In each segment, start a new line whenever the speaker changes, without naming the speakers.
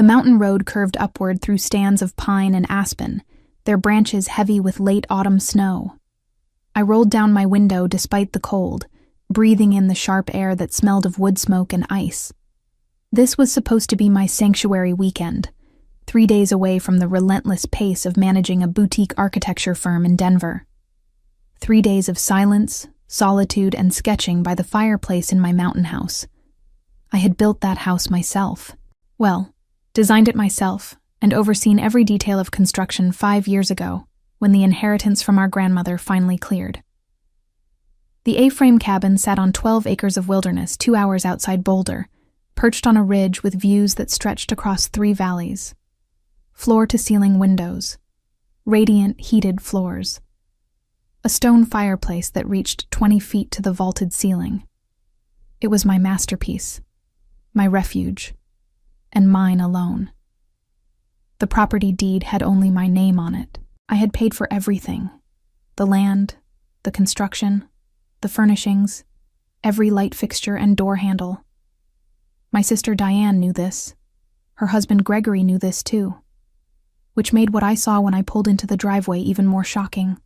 The mountain road curved upward through stands of pine and aspen, their branches heavy with late autumn snow. I rolled down my window despite the cold, breathing in the sharp air that smelled of wood smoke and ice. This was supposed to be my sanctuary weekend, 3 days away from the relentless pace of managing a boutique architecture firm in Denver. 3 days of silence, solitude, and sketching by the fireplace in my mountain house. I had built that house myself. Well, designed it myself, and overseen every detail of construction 5 years ago, when the inheritance from our grandmother finally cleared. The A-frame cabin sat on 12 acres of wilderness 2 hours outside Boulder, perched on a ridge with views that stretched across 3 valleys. Floor-to-ceiling windows. Radiant, heated floors. A stone fireplace that reached 20 feet to the vaulted ceiling. It was my masterpiece, my refuge, and mine alone. The property deed had only my name on it. I had paid for everything. The land, the construction, the furnishings, every light fixture and door handle. My sister Diane knew this. Her husband Gregory knew this too, which made what I saw when I pulled into the driveway even more shocking.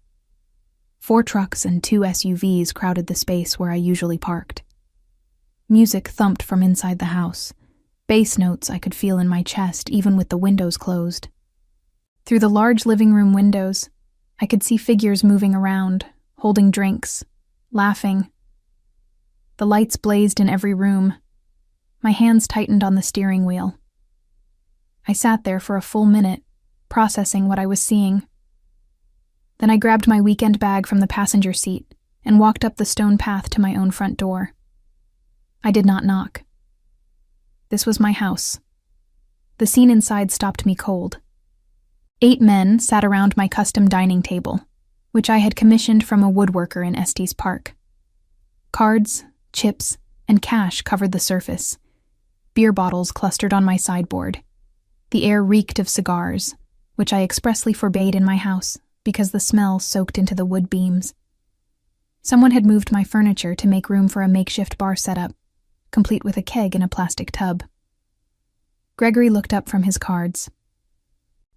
4 trucks and 2 SUVs crowded the space where I usually parked. Music thumped from inside the house, bass notes I could feel in my chest even with the windows closed. Through the large living room windows, I could see figures moving around, holding drinks, laughing. The lights blazed in every room. My hands tightened on the steering wheel. I sat there for a full minute, processing what I was seeing. Then I grabbed my weekend bag from the passenger seat and walked up the stone path to my own front door. I did not knock. This was my house. The scene inside stopped me cold. 8 men sat around my custom dining table, which I had commissioned from a woodworker in Estes Park. Cards, chips, and cash covered the surface. Beer bottles clustered on my sideboard. The air reeked of cigars, which I expressly forbade in my house because the smell soaked into the wood beams. Someone had moved my furniture to make room for a makeshift bar setup, complete with a keg in a plastic tub. Gregory looked up from his cards.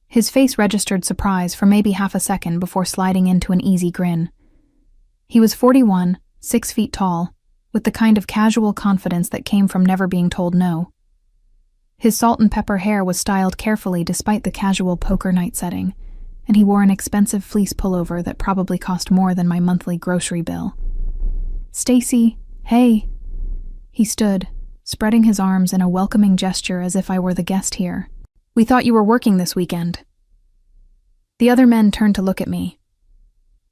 His face registered surprise for maybe half a second before sliding into an easy grin. He was 41, 6 feet tall, with the kind of casual confidence that came from never being told no. His salt and pepper hair was styled carefully despite the casual poker night setting, and he wore an expensive fleece pullover that probably cost more than my monthly grocery bill. "Stacy, hey." He stood, spreading his arms in a welcoming gesture as if I were the guest here. "We thought you were working this weekend." The other men turned to look at me.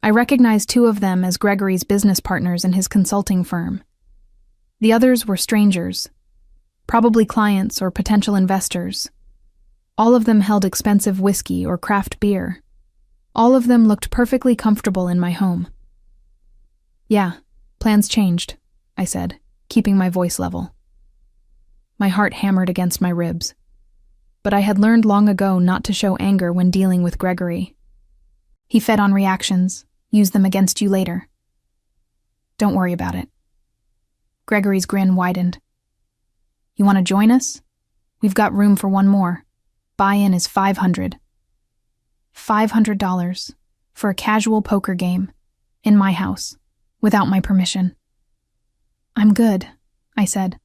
I recognized 2 of them as Gregory's business partners in his consulting firm. The others were strangers, probably clients or potential investors. All of them held expensive whiskey or craft beer. All of them looked perfectly comfortable in my home. "Yeah, plans changed," I said, keeping my voice level. My heart hammered against my ribs. But I had learned long ago not to show anger when dealing with Gregory. He fed on reactions, used them against you later. "Don't worry about it." Gregory's grin widened. "You want to join us? We've got room for 1 more. Buy-in is $500. $500 for a casual poker game, in my house, without my permission." "I'm good," I said.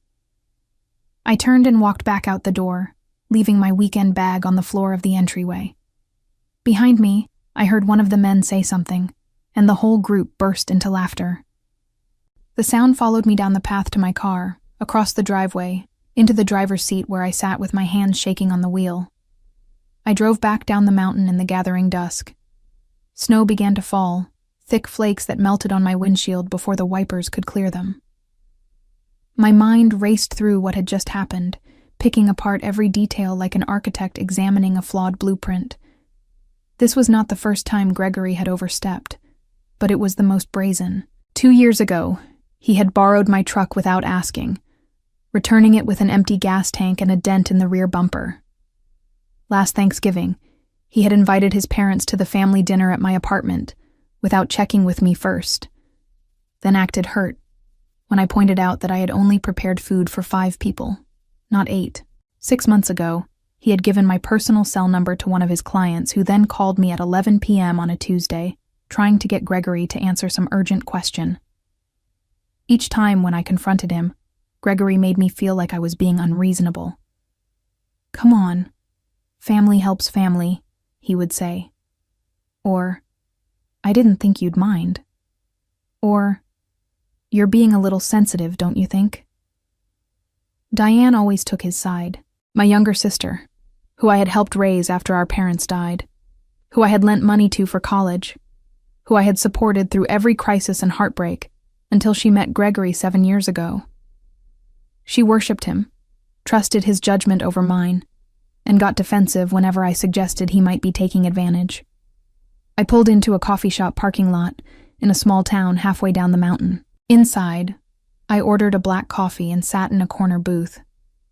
I turned and walked back out the door, leaving my weekend bag on the floor of the entryway. Behind me, I heard one of the men say something, and the whole group burst into laughter. The sound followed me down the path to my car, across the driveway, into the driver's seat where I sat with my hands shaking on the wheel. I drove back down the mountain in the gathering dusk. Snow began to fall, thick flakes that melted on my windshield before the wipers could clear them. My mind raced through what had just happened, picking apart every detail like an architect examining a flawed blueprint. This was not the first time Gregory had overstepped, but it was the most brazen. 2 years ago, he had borrowed my truck without asking, returning it with an empty gas tank and a dent in the rear bumper. Last Thanksgiving, he had invited his parents to the family dinner at my apartment, without checking with me first, then acted hurt when I pointed out that I had only prepared food for 5 people, not 8. 6 months ago, He had given my personal cell number to one of his clients, who then called me at 11 p.m. on a Tuesday, trying to get Gregory to answer some urgent question. Each time when I confronted him, Gregory made me feel like I was being unreasonable. "Come on. Family helps family," he would say. Or, "I didn't think you'd mind." Or, "You're being a little sensitive, don't you think?" Diane always took his side. My younger sister, who I had helped raise after our parents died, who I had lent money to for college, who I had supported through every crisis and heartbreak until she met Gregory 7 years ago. She worshipped him, trusted his judgment over mine, and got defensive whenever I suggested he might be taking advantage. I pulled into a coffee shop parking lot in a small town halfway down the mountain. Inside, I ordered a black coffee and sat in a corner booth,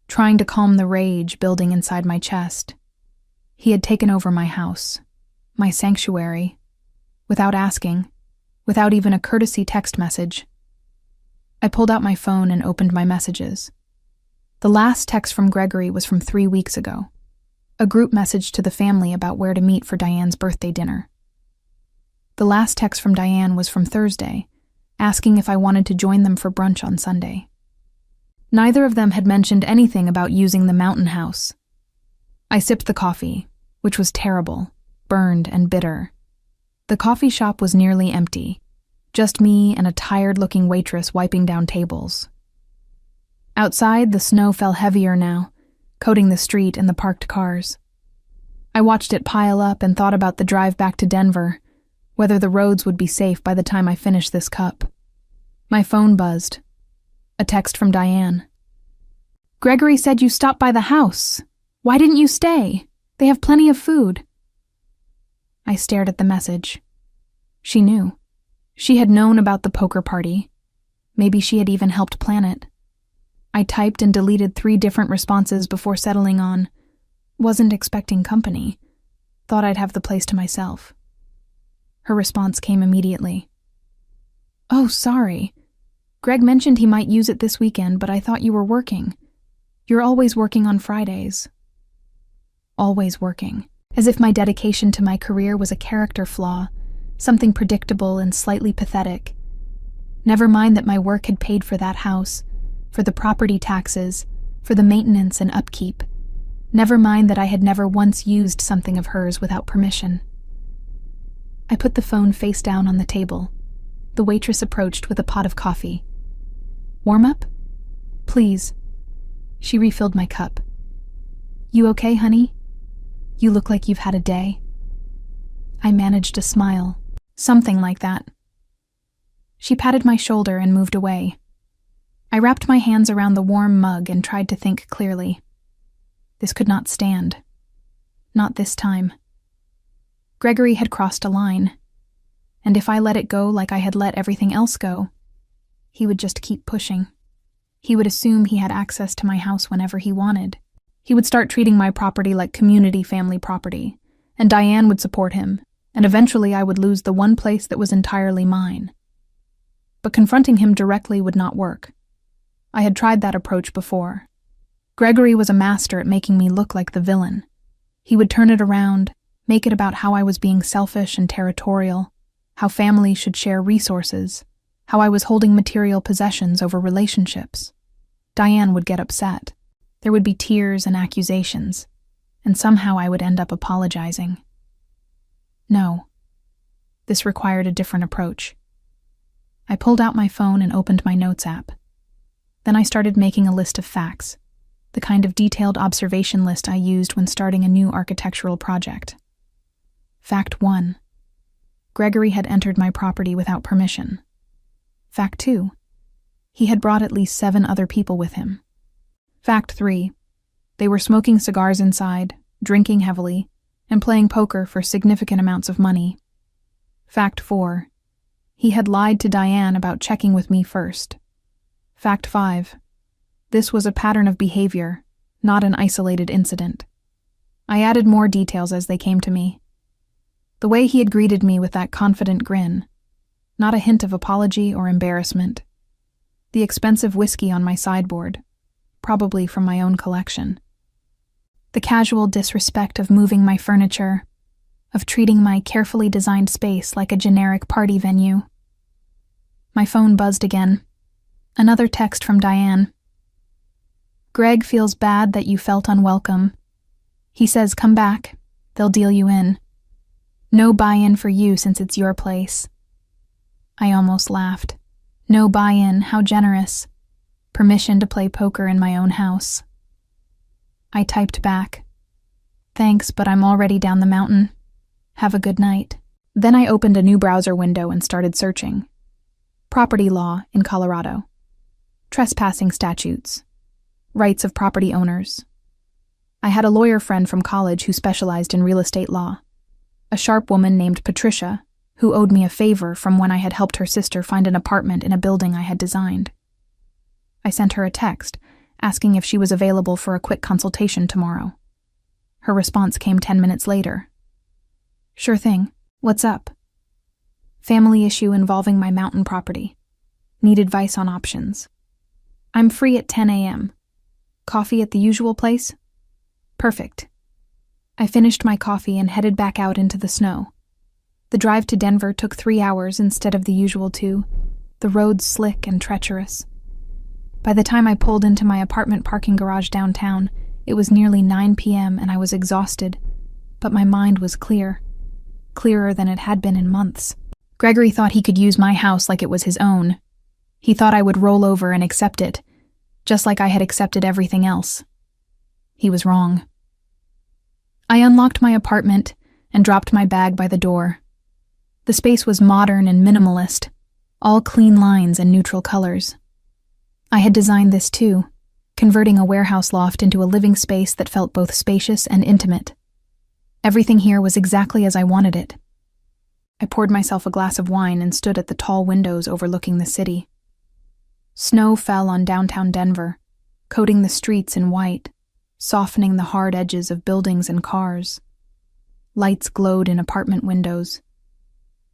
trying to calm the rage building inside my chest. He had taken over my house, my sanctuary, without asking, without even a courtesy text message. I pulled out my phone and opened my messages. The last text from Gregory was from 3 weeks ago, a group message to the family about where to meet for Diane's birthday dinner. The last text from Diane was from Thursday, asking if I wanted to join them for brunch on Sunday. Neither of them had mentioned anything about using the mountain house. I sipped the coffee, which was terrible, burned and bitter. The coffee shop was nearly empty, just me and a tired-looking waitress wiping down tables. Outside, the snow fell heavier now, coating the street and the parked cars. I watched it pile up and thought about the drive back to Denver, whether the roads would be safe by the time I finished this cup. My phone buzzed. A text from Diane. "Gregory said you stopped by the house. Why didn't you stay? They have plenty of food." I stared at the message. She knew. She had known about the poker party. Maybe she had even helped plan it. I typed and deleted 3 different responses before settling on, "Wasn't expecting company. Thought I'd have the place to myself." Her response came immediately. "Oh, sorry. Greg mentioned he might use it this weekend, but I thought you were working. You're always working on Fridays." Always working. As if my dedication to my career was a character flaw, something predictable and slightly pathetic. Never mind that my work had paid for that house, for the property taxes, for the maintenance and upkeep. Never mind that I had never once used something of hers without permission. I put the phone face down on the table. The waitress approached with a pot of coffee. "Warm up? Please." She refilled my cup. "You okay, honey? You look like you've had a day." I managed a smile. Something like that. She patted my shoulder and moved away. I wrapped my hands around the warm mug and tried to think clearly. This could not stand. Not this time. Gregory had crossed a line, and if I let it go like I had let everything else go, he would just keep pushing. He would assume he had access to my house whenever he wanted. He would start treating my property like community family property, and Diane would support him, and eventually I would lose the one place that was entirely mine. But confronting him directly would not work. I had tried that approach before. Gregory was a master at making me look like the villain. He would turn it around, make it about how I was being selfish and territorial, how families should share resources, how I was holding material possessions over relationships. Diane would get upset. There would be tears and accusations, and somehow I would end up apologizing. No. This required a different approach. I pulled out my phone and opened my notes app. Then I started making a list of facts, the kind of detailed observation list I used when starting a new architectural project. Fact 1. Gregory had entered my property without permission. Fact 2. He had brought at least 7 other people with him. Fact 3. They were smoking cigars inside, drinking heavily, and playing poker for significant amounts of money. Fact 4. He had lied to Diane about checking with me first. Fact 5. This was a pattern of behavior, not an isolated incident. I added more details as they came to me. The way he had greeted me with that confident grin, not a hint of apology or embarrassment. The expensive whiskey on my sideboard, probably from my own collection. The casual disrespect of moving my furniture, of treating my carefully designed space like a generic party venue. My phone buzzed again. Another text from Diane. Greg feels bad that you felt unwelcome. He says come back. They'll deal you in. No buy-in for you since it's your place. I almost laughed. No buy-in, how generous. Permission to play poker in my own house. I typed back. Thanks, but I'm already down the mountain. Have a good night. Then I opened a new browser window and started searching. Property law in Colorado. Trespassing statutes. Rights of property owners. I had a lawyer friend from college who specialized in real estate law. A sharp woman named Patricia, who owed me a favor from when I had helped her sister find an apartment in a building I had designed. I sent her a text, asking if she was available for a quick consultation tomorrow. Her response came 10 minutes later. Sure thing. What's up? Family issue involving my mountain property. Need advice on options. I'm free at 10 a.m. Coffee at the usual place? Perfect. I finished my coffee and headed back out into the snow. The drive to Denver took 3 hours instead of the usual 2, the roads slick and treacherous. By the time I pulled into my apartment parking garage downtown, it was nearly 9 p.m. and I was exhausted, but my mind was clear. Clearer than it had been in months. Gregory thought he could use my house like it was his own. He thought I would roll over and accept it, just like I had accepted everything else. He was wrong. I unlocked my apartment and dropped my bag by the door. The space was modern and minimalist, all clean lines and neutral colors. I had designed this too, converting a warehouse loft into a living space that felt both spacious and intimate. Everything here was exactly as I wanted it. I poured myself a glass of wine and stood at the tall windows overlooking the city. Snow fell on downtown Denver, coating the streets in white, softening the hard edges of buildings and cars. Lights glowed in apartment windows.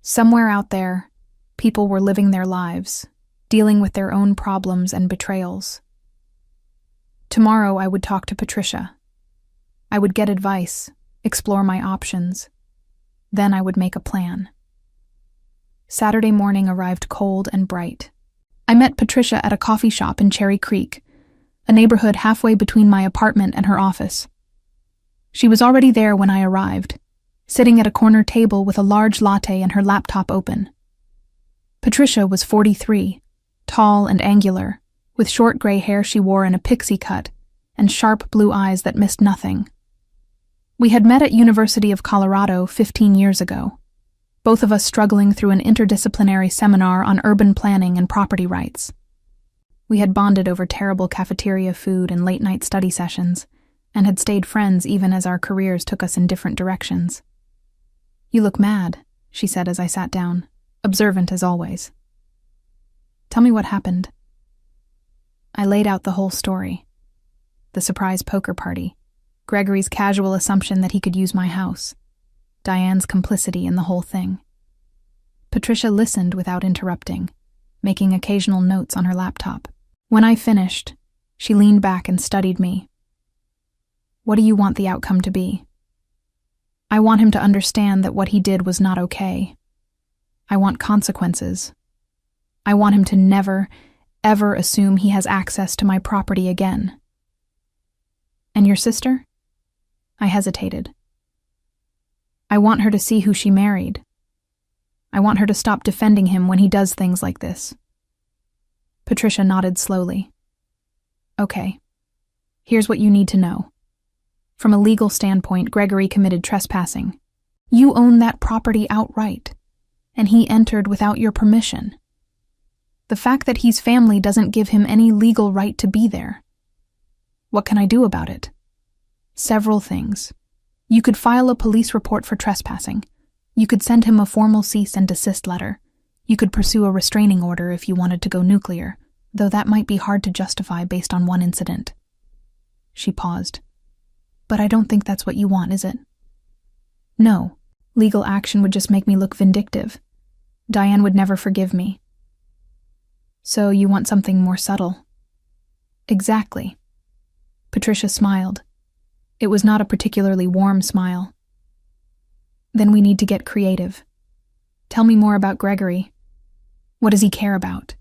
Somewhere out there, people were living their lives, dealing with their own problems and betrayals. Tomorrow I would talk to Patricia. I would get advice, explore my options. Then I would make a plan. Saturday morning arrived cold and bright. I met Patricia at a coffee shop in Cherry Creek, a neighborhood halfway between my apartment and her office. She was already there when I arrived, sitting at a corner table with a large latte and her laptop open. Patricia was 43, tall and angular, with short gray hair she wore in a pixie cut and sharp blue eyes that missed nothing. We had met at University of Colorado 15 years ago, both of us struggling through an interdisciplinary seminar on urban planning and property rights. We had bonded over terrible cafeteria food and late-night study sessions, and had stayed friends even as our careers took us in different directions. You look mad, she said as I sat down, observant as always. Tell me what happened. I laid out the whole story. The surprise poker party, Gregory's casual assumption that he could use my house, Diane's complicity in the whole thing. Patricia listened without interrupting, making occasional notes on her laptop. When I finished, she leaned back and studied me. What do you want the outcome to be? I want him to understand that what he did was not okay. I want consequences. I want him to never, ever assume he has access to my property again. And your sister? I hesitated. I want her to see who she married. I want her to stop defending him when he does things like this. Patricia nodded slowly. Okay. Here's what you need to know. From a legal standpoint, Gregory committed trespassing. You own that property outright, and he entered without your permission. The fact that he's family doesn't give him any legal right to be there. What can I do about it? Several things. You could file a police report for trespassing. You could send him a formal cease and desist letter. You could pursue a restraining order if you wanted to go nuclear, though that might be hard to justify based on one incident. She paused. But I don't think that's what you want, is it? No. Legal action would just make me look vindictive. Diane would never forgive me. So you want something more subtle? Exactly. Patricia smiled. It was not a particularly warm smile. Then we need to get creative. Tell me more about Gregory. What does he care about?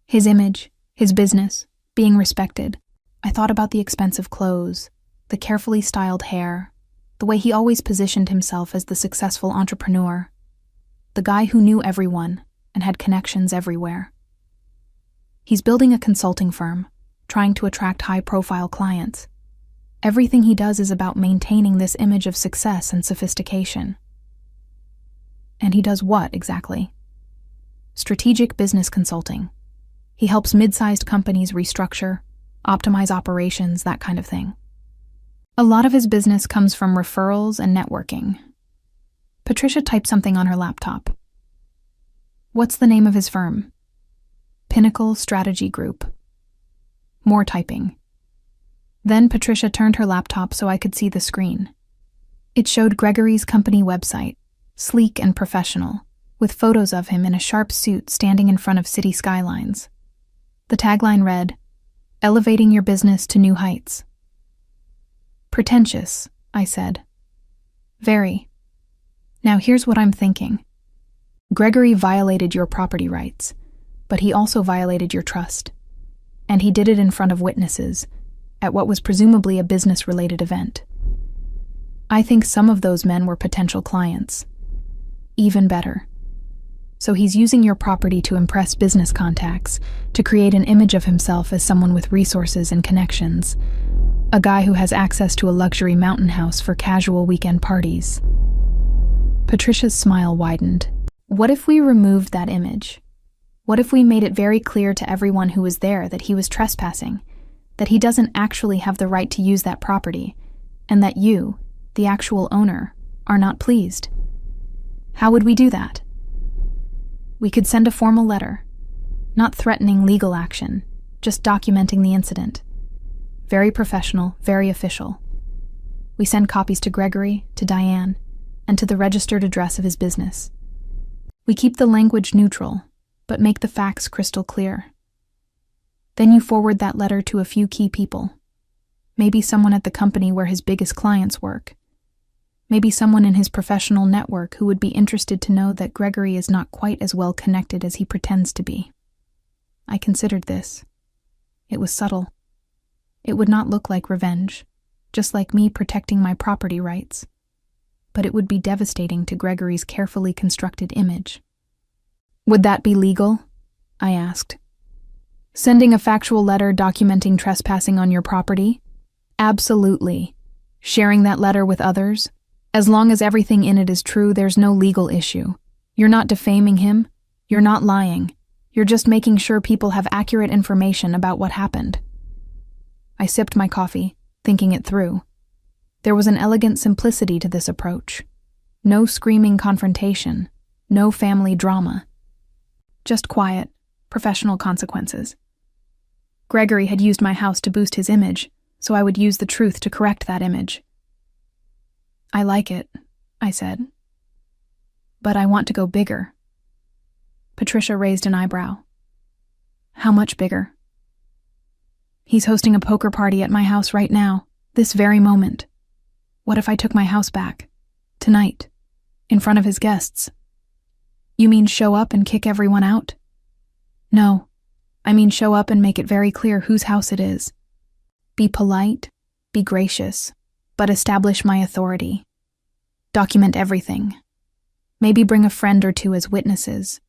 His image, his business, being respected. I thought about the expensive clothes, the carefully styled hair, the way he always positioned himself as the successful entrepreneur, the guy who knew everyone and had connections everywhere. He's building a consulting firm, trying to attract high-profile clients. Everything he does is about maintaining this image of success and sophistication. And he does what, exactly? Strategic business consulting. He helps mid-sized companies restructure, optimize operations, that kind of thing. A lot of his business comes from referrals and networking. Patricia typed something on her laptop. What's the name of his firm? Pinnacle Strategy Group. More typing. Then Patricia turned her laptop so I could see the screen. It showed Gregory's company website, sleek and professional, with photos of him in a sharp suit standing in front of city skylines. The tagline read, "Elevating your business to new heights." Pretentious, I said. Very. Now here's what I'm thinking. Gregory violated your property rights, but he also violated your trust. And he did it in front of witnesses, at what was presumably a business-related event. I think some of those men were potential clients. Even better. So he's using your property to impress business contacts, to create an image of himself as someone with resources and connections, a guy who has access to a luxury mountain house for casual weekend parties. Patricia's smile widened. What if we removed that image? What if we made it very clear to everyone who was there that he was trespassing, that he doesn't actually have the right to use that property, and that you, the actual owner, are not pleased? How would we do that? We could send a formal letter, not threatening legal action, just documenting the incident. Very professional, very official. We send copies to Gregory, to Diane, and to the registered address of his business. We keep the language neutral, but make the facts crystal clear. Then you forward that letter to a few key people. Maybe someone at the company where his biggest clients work. Maybe someone in his professional network who would be interested to know that Gregory is not quite as well connected as he pretends to be. I considered this. It was subtle. It would not look like revenge, just like me protecting my property rights. But it would be devastating to Gregory's carefully constructed image. Would that be legal? I asked. Sending a factual letter documenting trespassing on your property? Absolutely. Sharing that letter with others? As long as everything in it is true, there's no legal issue. You're not defaming him. You're not lying. You're just making sure people have accurate information about what happened. I sipped my coffee, thinking it through. There was an elegant simplicity to this approach. No screaming confrontation. No family drama. Just quiet, professional consequences. Gregory had used my house to boost his image, so I would use the truth to correct that image. I like it, I said. But I want to go bigger. Patricia raised an eyebrow. How much bigger? He's hosting a poker party at my house right now, this very moment. What if I took my house back? Tonight, in front of his guests? You mean show up and kick everyone out? No, I mean show up and make it very clear whose house it is. Be polite, be gracious, but establish my authority. Document everything. Maybe bring a friend or two as witnesses.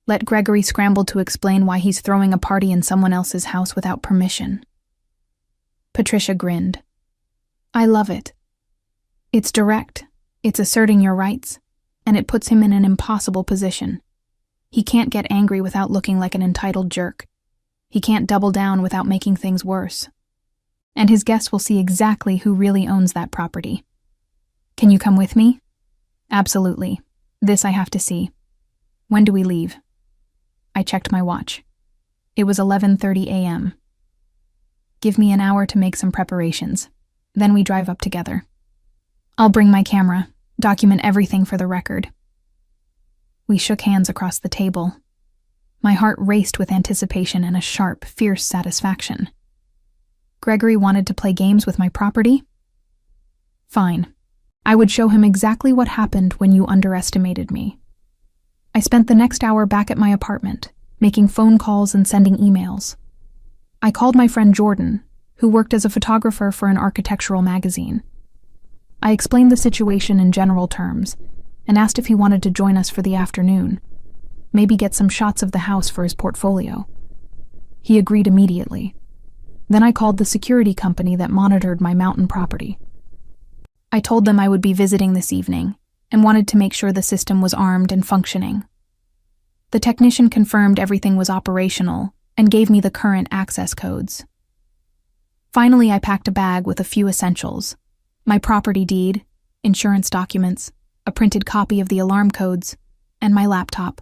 Let Gregory scramble to explain why he's throwing a party in someone else's house without permission. Patricia grinned. I love it. It's direct, it's asserting your rights, and it puts him in an impossible position. He can't get angry without looking like an entitled jerk. He can't double down without making things worse. And his guests will see exactly who really owns that property. Can you come with me? Absolutely. This I have to see. When do we leave? I checked my watch. It was 11:30 a.m. Give me an hour to make some preparations. Then we drive up together. I'll bring my camera, document everything for the record. We shook hands across the table. My heart raced with anticipation and a sharp, fierce satisfaction. Gregory wanted to play games with my property? Fine. I would show him exactly what happened when you underestimated me. I spent the next hour back at my apartment, making phone calls and sending emails. I called my friend Jordan, who worked as a photographer for an architectural magazine. I explained the situation in general terms and asked if he wanted to join us for the afternoon, maybe get some shots of the house for his portfolio. He agreed immediately. Then I called the security company that monitored my mountain property. I told them I would be visiting this evening and wanted to make sure the system was armed and functioning. The technician confirmed everything was operational and gave me the current access codes. Finally, I packed a bag with a few essentials: my property deed, insurance documents, a printed copy of the alarm codes, and my laptop.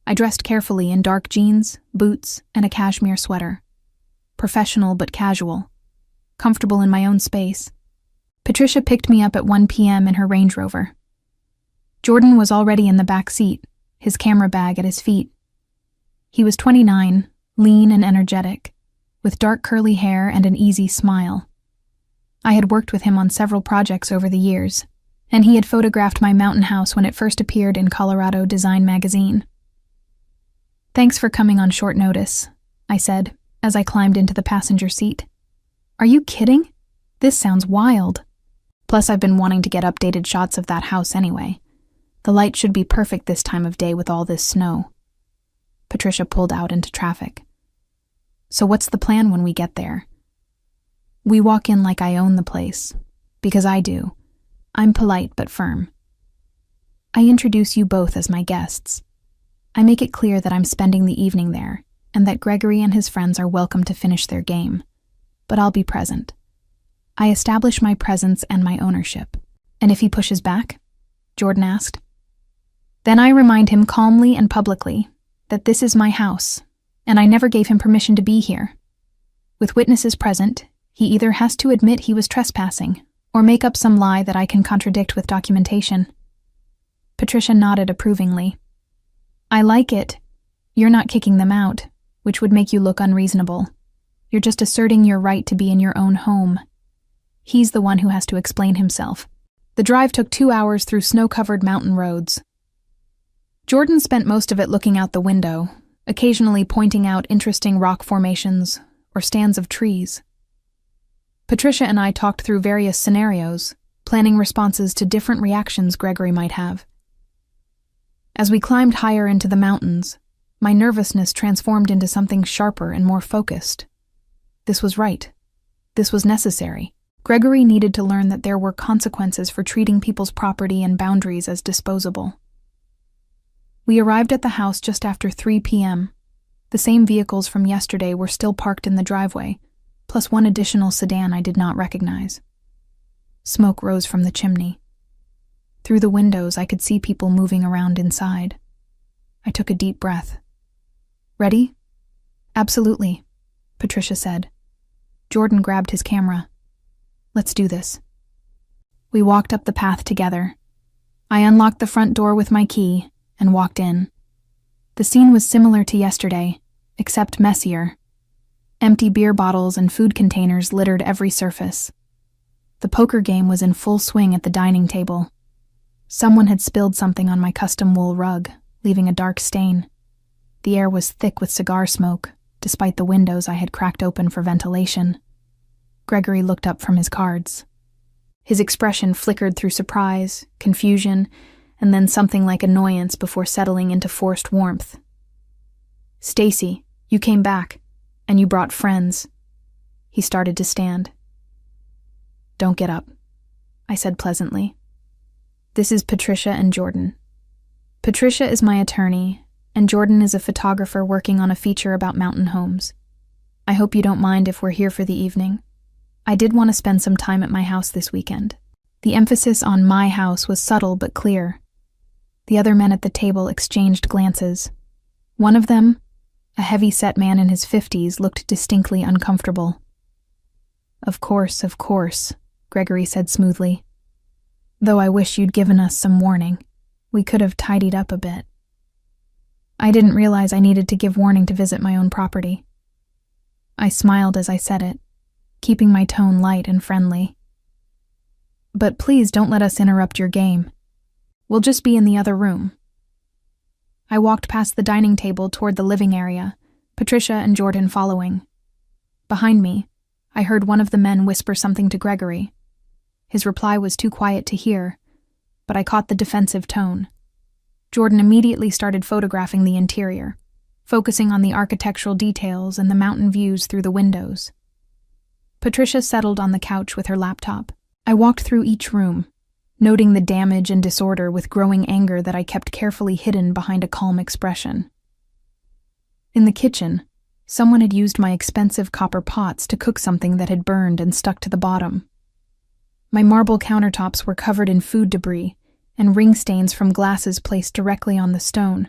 I dressed carefully in dark jeans, boots, and a cashmere sweater. Professional but casual. Comfortable in my own space. Patricia picked me up at 1 p.m. in her Range Rover. Jordan was already in the back seat, his camera bag at his feet. He was 29, lean and energetic, with dark curly hair and an easy smile. I had worked with him on several projects over the years, and he had photographed my mountain house when it first appeared in Colorado Design magazine. "Thanks for coming on short notice," I said, as I climbed into the passenger seat. "Are you kidding? This sounds wild. Plus, I've been wanting to get updated shots of that house anyway. The light should be perfect this time of day with all this snow." Patricia pulled out into traffic. "So what's the plan when we get there?" "We walk in like I own the place. Because I do. I'm polite but firm. I introduce you both as my guests. I make it clear that I'm spending the evening there, and that Gregory and his friends are welcome to finish their game. But I'll be present. I establish my presence and my ownership." "And if he pushes back?" Jordan asked. "Then I remind him calmly and publicly that this is my house, and I never gave him permission to be here. With witnesses present, he either has to admit he was trespassing or make up some lie that I can contradict with documentation." Patricia nodded approvingly. "I like it. You're not kicking them out, which would make you look unreasonable. You're just asserting your right to be in your own home. He's the one who has to explain himself." The drive took 2 hours through snow-covered mountain roads. Jordan spent most of it looking out the window, occasionally pointing out interesting rock formations or stands of trees. Patricia and I talked through various scenarios, planning responses to different reactions Gregory might have. As we climbed higher into the mountains, my nervousness transformed into something sharper and more focused. This was right. This was necessary. Gregory needed to learn that there were consequences for treating people's property and boundaries as disposable. We arrived at the house just after 3 p.m. The same vehicles from yesterday were still parked in the driveway, plus one additional sedan I did not recognize. Smoke rose from the chimney. Through the windows, I could see people moving around inside. I took a deep breath. "Ready?" "Absolutely," Patricia said. Jordan grabbed his camera. "Let's do this." We walked up the path together. I unlocked the front door with my key and walked in. The scene was similar to yesterday, except messier. Empty beer bottles and food containers littered every surface. The poker game was in full swing at the dining table. Someone had spilled something on my custom wool rug, leaving a dark stain. The air was thick with cigar smoke, despite the windows I had cracked open for ventilation. Gregory looked up from his cards. His expression flickered through surprise, confusion, and then something like annoyance before settling into forced warmth. "Stacy, you came back, and you brought friends." He started to stand. "Don't get up," I said pleasantly. "This is Patricia and Jordan. Patricia is my attorney, and Jordan is a photographer working on a feature about mountain homes. I hope you don't mind if we're here for the evening. I did want to spend some time at my house this weekend." The emphasis on my house was subtle but clear. The other men at the table exchanged glances. One of them, a heavy-set man in his 50s, looked distinctly uncomfortable. Of course," Gregory said smoothly. "Though I wish you'd given us some warning. We could have tidied up a bit." I didn't realize I needed to give warning to visit my own property. I smiled as I said it, keeping my tone light and friendly. But please don't let us interrupt your game. We'll just be in the other room. I walked past the dining table toward the living area, Patricia and Jordan following. Behind me, I heard one of the men whisper something to Gregory. His reply was too quiet to hear, but I caught the defensive tone. Jordan immediately started photographing the interior, focusing on the architectural details and the mountain views through the windows. Patricia settled on the couch with her laptop. I walked through each room, noting the damage and disorder with growing anger that I kept carefully hidden behind a calm expression. In the kitchen, someone had used my expensive copper pots to cook something that had burned and stuck to the bottom. My marble countertops were covered in food debris and ring stains from glasses placed directly on the stone.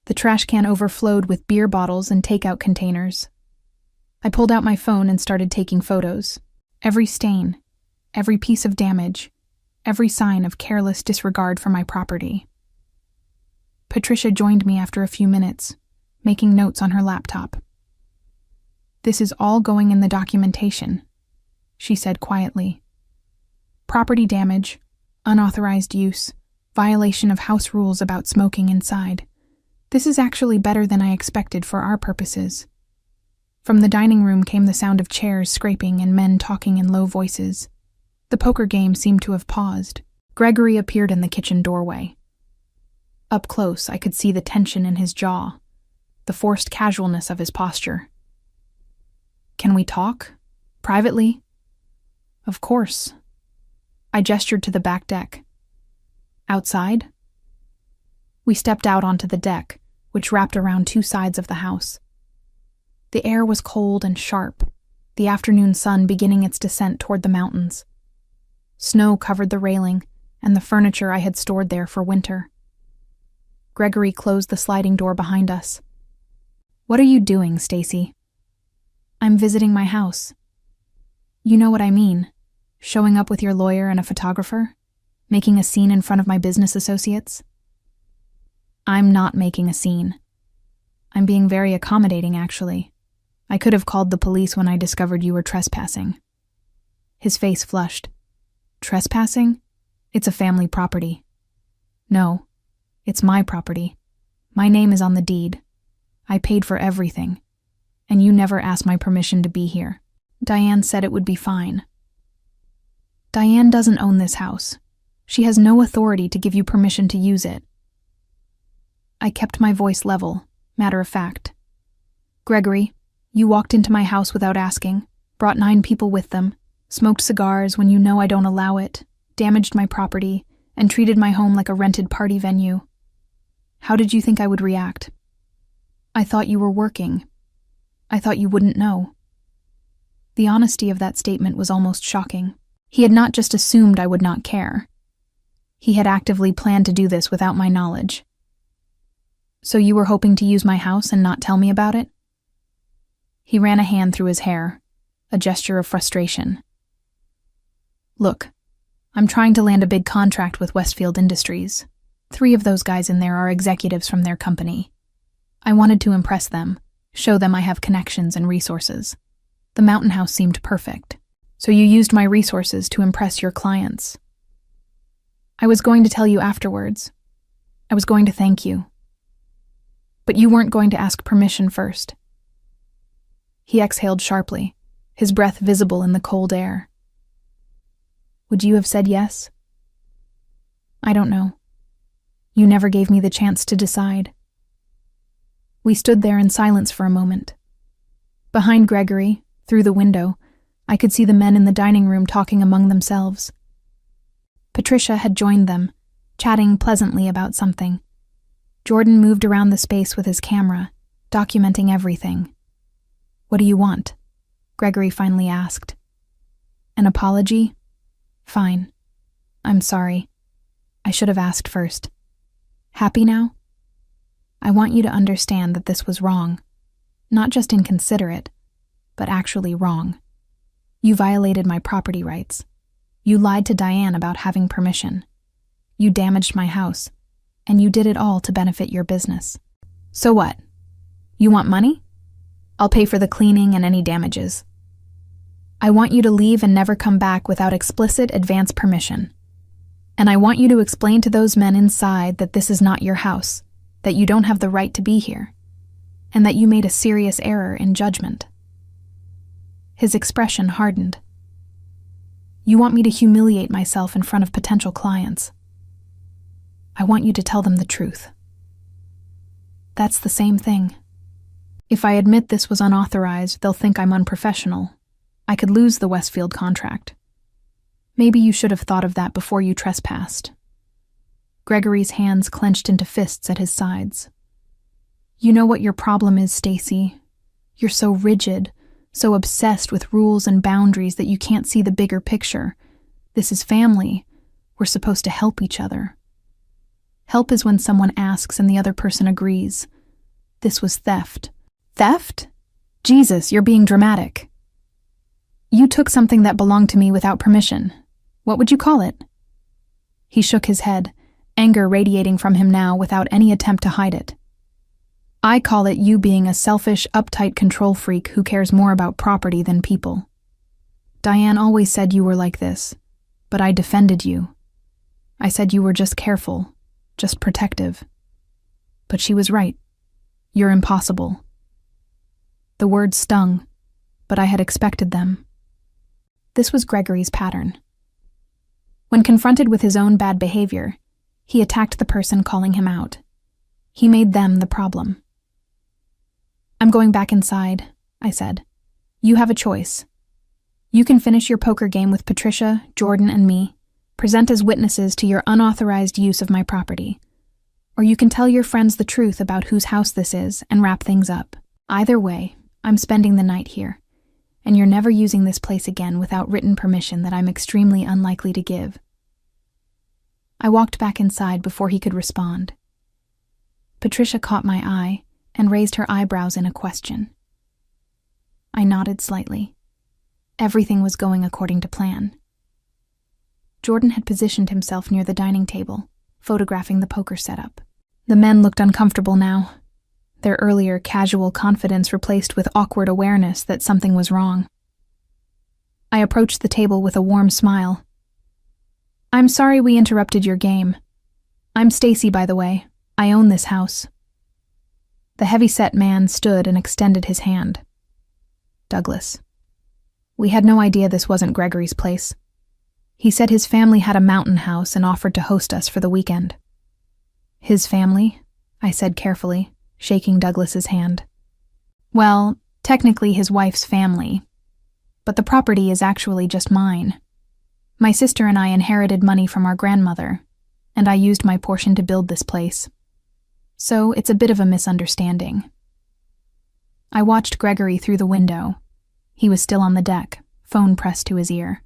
The trash can overflowed with beer bottles and takeout containers. I pulled out my phone and started taking photos. Every stain, every piece of damage, every sign of careless disregard for my property. Patricia joined me after a few minutes, making notes on her laptop. "This is all going in the documentation," she said quietly. "Property damage, unauthorized use, violation of house rules about smoking inside. This is actually better than I expected for our purposes." From the dining room came the sound of chairs scraping and men talking in low voices. The poker game seemed to have paused. Gregory appeared in the kitchen doorway. Up close, I could see the tension in his jaw, the forced casualness of his posture. "Can we talk? Privately?" "Of course." I gestured to the back deck. "Outside?" We stepped out onto the deck, which wrapped around two sides of the house. The air was cold and sharp, the afternoon sun beginning its descent toward the mountains. Snow covered the railing and the furniture I had stored there for winter. Gregory closed the sliding door behind us. "What are you doing, Stacy?" "I'm visiting my house." "You know what I mean. Showing up with your lawyer and a photographer? Making a scene in front of my business associates?" "I'm not making a scene. I'm being very accommodating, actually. I could have called the police when I discovered you were trespassing." His face flushed. "Trespassing? It's a family property." "No, it's my property. My name is on the deed. I paid for everything. And you never asked my permission to be here. Diane said it would be fine." "Diane doesn't own this house. She has no authority to give you permission to use it." I kept my voice level, matter of fact. "Gregory, you walked into my house without asking, brought 9 people with them, smoked cigars when you know I don't allow it, damaged my property, and treated my home like a rented party venue. How did you think I would react?" "I thought you were working. I thought you wouldn't know." The honesty of that statement was almost shocking. He had not just assumed I would not care. He had actively planned to do this without my knowledge. "So you were hoping to use my house and not tell me about it?" He ran a hand through his hair, a gesture of frustration. "Look, I'm trying to land a big contract with Westfield Industries. 3 of those guys in there are executives from their company. I wanted to impress them, show them I have connections and resources. The mountain house seemed perfect. So you used my resources to impress your clients. I was going to tell you afterwards. I was going to thank you. But you weren't going to ask permission first." He exhaled sharply, his breath visible in the cold air. "Would you have said yes?" "I don't know. You never gave me the chance to decide." We stood there in silence for a moment. Behind Gregory, through the window, I could see the men in the dining room talking among themselves. Patricia had joined them, chatting pleasantly about something. Jordan moved around the space with his camera, documenting everything. "What do you want?" Gregory finally asked. "An apology? Fine. I'm sorry. I should have asked first. Happy now? I want you to understand that this was wrong. Not just inconsiderate, but actually wrong. You violated my property rights. You lied to Diane about having permission. You damaged my house, and you did it all to benefit your business. So what? You want money? I'll pay for the cleaning and any damages." I want you to leave and never come back without explicit advance permission. And I want you to explain to those men inside that this is not your house, that you don't have the right to be here, and that you made a serious error in judgment." His expression hardened. "You want me to humiliate myself in front of potential clients. I want you to tell them the truth." "That's the same thing. If I admit this was unauthorized, they'll think I'm unprofessional. I could lose the Westfield contract. Maybe you should have thought of that before you trespassed." Gregory's hands clenched into fists at his sides. "You know what your problem is, Stacy. You're so rigid, so obsessed with rules and boundaries that you can't see the bigger picture. This is family. We're supposed to help each other. Help is when someone asks and the other person agrees. This was theft." "Theft? Jesus, you're being dramatic. You took something that belonged to me without permission. What would you call it?" He shook his head, anger radiating from him now without any attempt to hide it. "I call it you being a selfish, uptight control freak who cares more about property than people. Diane always said you were like this, but I defended you. I said you were just careful, just protective. But she was right. You're impossible." The words stung, but I had expected them. This was Gregory's pattern. When confronted with his own bad behavior, he attacked the person calling him out. He made them the problem. "I'm going back inside," I said. "You have a choice. You can finish your poker game with Patricia, Jordan, and me, present as witnesses to your unauthorized use of my property. Or you can tell your friends the truth about whose house this is and wrap things up. Either way, I'm spending the night here, and you're never using this place again without written permission that I'm extremely unlikely to give." I walked back inside before he could respond. Patricia caught my eye and raised her eyebrows in a question. I nodded slightly. Everything was going according to plan. Jordan had positioned himself near the dining table, photographing the poker setup. The men looked uncomfortable now, their earlier casual confidence replaced with awkward awareness that something was wrong. I approached the table with a warm smile. "I'm sorry we interrupted your game. I'm Stacy, by the way. I own this house." The heavy-set man stood and extended his hand. "Douglas. We had no idea this wasn't Gregory's place. He said his family had a mountain house and offered to host us for the weekend." "His family?" I said carefully, shaking Douglas's hand. "Well, technically his wife's family, but the property is actually just mine. My sister and I inherited money from our grandmother, and I used my portion to build this place. So it's a bit of a misunderstanding." I watched Gregory through the window. He was still on the deck, phone pressed to his ear,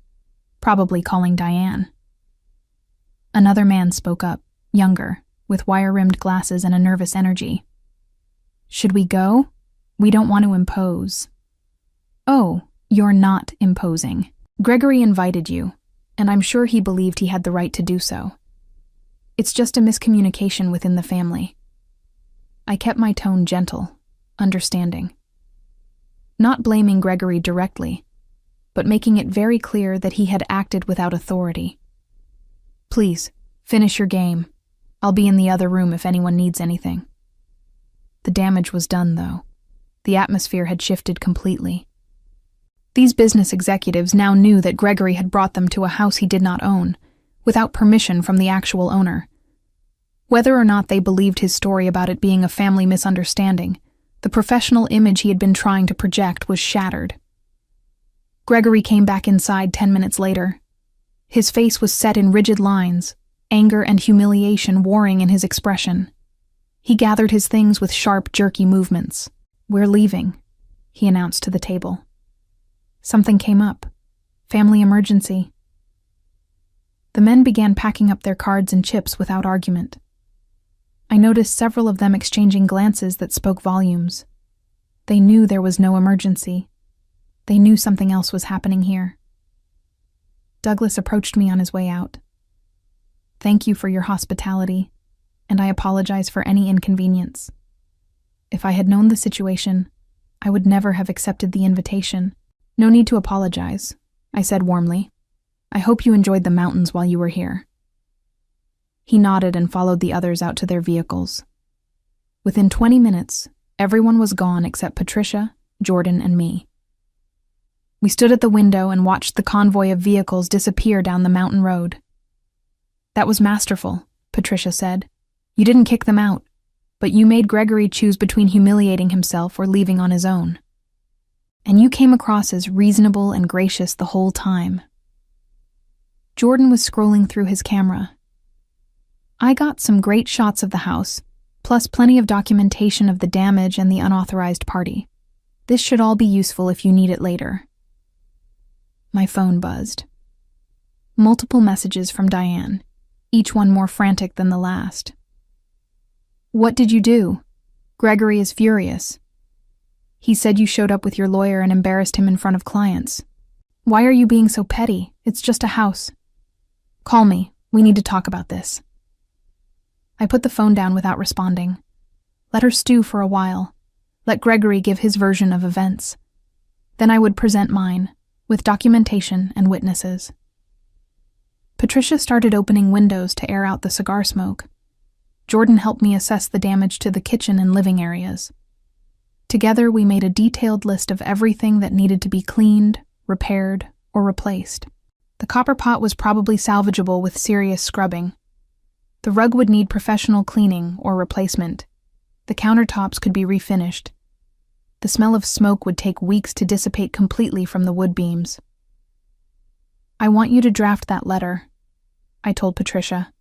probably calling Diane. Another man spoke up, younger, with wire-rimmed glasses and a nervous energy. "Should we go? We don't want to impose." "Oh, you're not imposing. Gregory invited you, and I'm sure he believed he had the right to do so. It's just a miscommunication within the family." I kept my tone gentle, understanding. Not blaming Gregory directly, but making it very clear that he had acted without authority. "Please, finish your game. I'll be in the other room if anyone needs anything." The damage was done, though. The atmosphere had shifted completely. These business executives now knew that Gregory had brought them to a house he did not own, without permission from the actual owner. Whether or not they believed his story about it being a family misunderstanding, the professional image he had been trying to project was shattered. Gregory came back inside 10 minutes later. His face was set in rigid lines, anger and humiliation warring in his expression. He gathered his things with sharp, jerky movements. "We're leaving," he announced to the table. Something came up. Family emergency. The men began packing up their cards and chips without argument. I noticed several of them exchanging glances that spoke volumes. They knew there was no emergency. They knew something else was happening here. Douglas approached me on his way out. "Thank you for your hospitality, and I apologize for any inconvenience. If I had known the situation, I would never have accepted the invitation." No need to apologize, I said warmly. I hope you enjoyed the mountains while you were here. He nodded and followed the others out to their vehicles. Within 20 minutes, everyone was gone except Patricia, Jordan, and me. We stood at the window and watched the convoy of vehicles disappear down the mountain road. That was masterful, Patricia said. You didn't kick them out, but you made Gregory choose between humiliating himself or leaving on his own. And you came across as reasonable and gracious the whole time. Jordan was scrolling through his camera. I got some great shots of the house, plus plenty of documentation of the damage and the unauthorized party. This should all be useful if you need it later. My phone buzzed. Multiple messages from Diane, each one more frantic than the last. What did you do? Gregory is furious. He said you showed up with your lawyer and embarrassed him in front of clients. Why are you being so petty? It's just a house. Call me. We need to talk about this. I put the phone down without responding. Let her stew for a while. Let Gregory give his version of events. Then I would present mine, with documentation and witnesses. Patricia started opening windows to air out the cigar smoke. Jordan helped me assess the damage to the kitchen and living areas. Together, we made a detailed list of everything that needed to be cleaned, repaired, or replaced. The copper pot was probably salvageable with serious scrubbing. The rug would need professional cleaning or replacement. The countertops could be refinished. The smell of smoke would take weeks to dissipate completely from the wood beams. I want you to draft that letter, I told Patricia.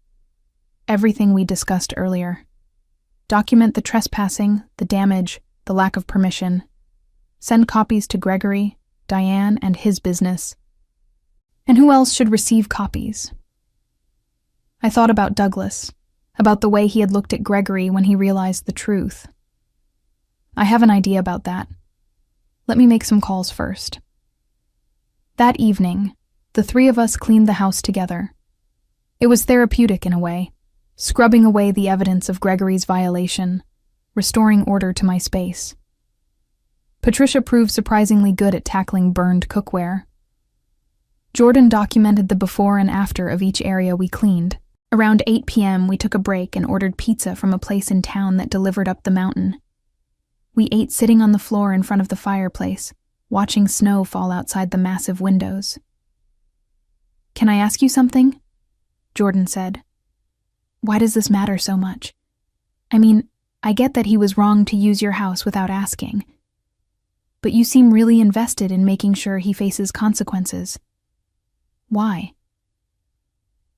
Everything we discussed earlier. Document the trespassing, the damage, the lack of permission. Send copies to Gregory, Diane, and his business. And who else should receive copies? I thought about Douglas, about the way he had looked at Gregory when he realized the truth. I have an idea about that. Let me make some calls first. That evening, the three of us cleaned the house together. It was therapeutic in a way, scrubbing away the evidence of Gregory's violation, restoring order to my space. Patricia proved surprisingly good at tackling burned cookware. Jordan documented the before and after of each area we cleaned. Around 8 p.m., we took a break and ordered pizza from a place in town that delivered up the mountain. We ate sitting on the floor in front of the fireplace, watching snow fall outside the massive windows. Can I ask you something? Jordan said. Why does this matter so much? I mean, I get that he was wrong to use your house without asking. But you seem really invested in making sure he faces consequences. Why?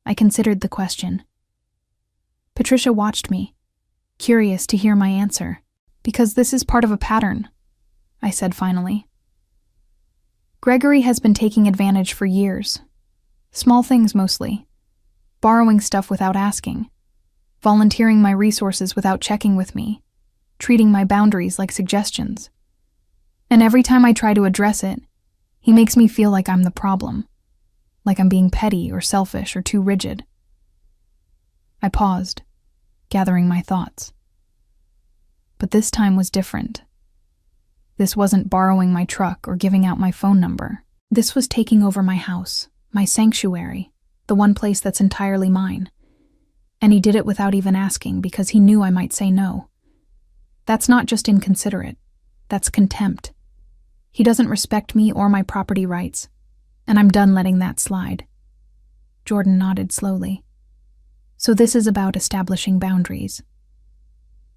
I considered the question. Patricia watched me, curious to hear my answer. Because this is part of a pattern, I said finally. Gregory has been taking advantage for years. Small things mostly. Borrowing stuff without asking. Volunteering my resources without checking with me. Treating my boundaries like suggestions. And every time I try to address it, he makes me feel like I'm the problem. Like I'm being petty or selfish or too rigid. I paused, gathering my thoughts. But this time was different. This wasn't borrowing my truck or giving out my phone number. This was taking over my house, my sanctuary, the one place that's entirely mine. And he did it without even asking because he knew I might say no. That's not just inconsiderate. That's contempt. He doesn't respect me or my property rights, and I'm done letting that slide. Jordan nodded slowly. So this is about establishing boundaries.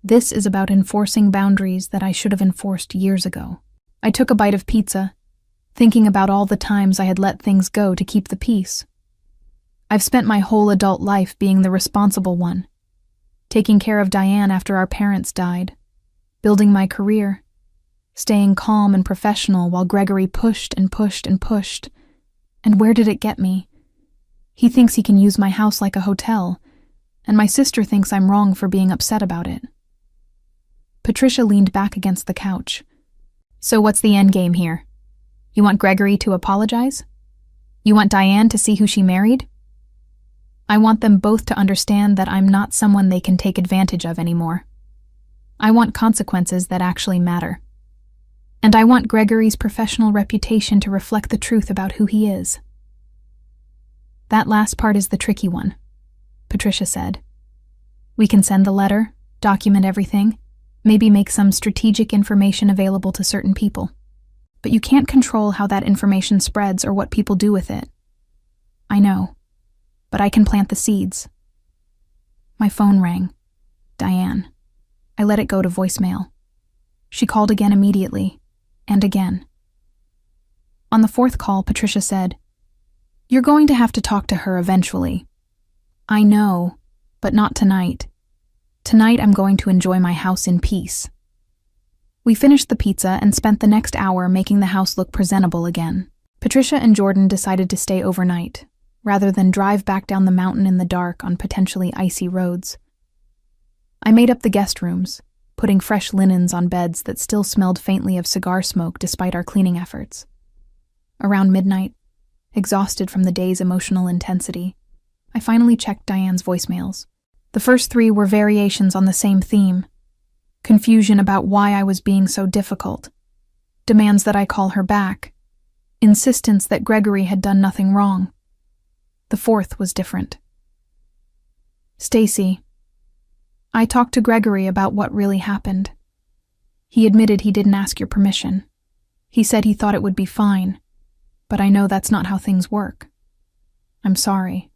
This is about enforcing boundaries that I should have enforced years ago. I took a bite of pizza, thinking about all the times I had let things go to keep the peace. I've spent my whole adult life being the responsible one, taking care of Diane after our parents died, building my career, staying calm and professional while Gregory pushed and pushed and pushed. And where did it get me? He thinks he can use my house like a hotel, and my sister thinks I'm wrong for being upset about it. Patricia leaned back against the couch. So what's the end game here? You want Gregory to apologize? You want Diane to see who she married? I want them both to understand that I'm not someone they can take advantage of anymore. I want consequences that actually matter. And I want Gregory's professional reputation to reflect the truth about who he is. That last part is the tricky one, Patricia said. We can send the letter, document everything, maybe make some strategic information available to certain people. But you can't control how that information spreads or what people do with it. I know, but I can plant the seeds. My phone rang. Diane. I let it go to voicemail. She called again immediately, and again. On the fourth call, Patricia said, "You're going to have to talk to her eventually." I know, but not tonight. Tonight I'm going to enjoy my house in peace. We finished the pizza and spent the next hour making the house look presentable again. Patricia and Jordan decided to stay overnight, rather than drive back down the mountain in the dark on potentially icy roads. I made up the guest rooms, putting fresh linens on beds that still smelled faintly of cigar smoke despite our cleaning efforts. Around midnight, exhausted from the day's emotional intensity, I finally checked Diane's voicemails. The first 3 were variations on the same theme: confusion about why I was being so difficult, demands that I call her back, insistence that Gregory had done nothing wrong. The fourth was different. Stacy. I talked to Gregory about what really happened. He admitted he didn't ask your permission. He said he thought it would be fine, but I know that's not how things work. I'm sorry.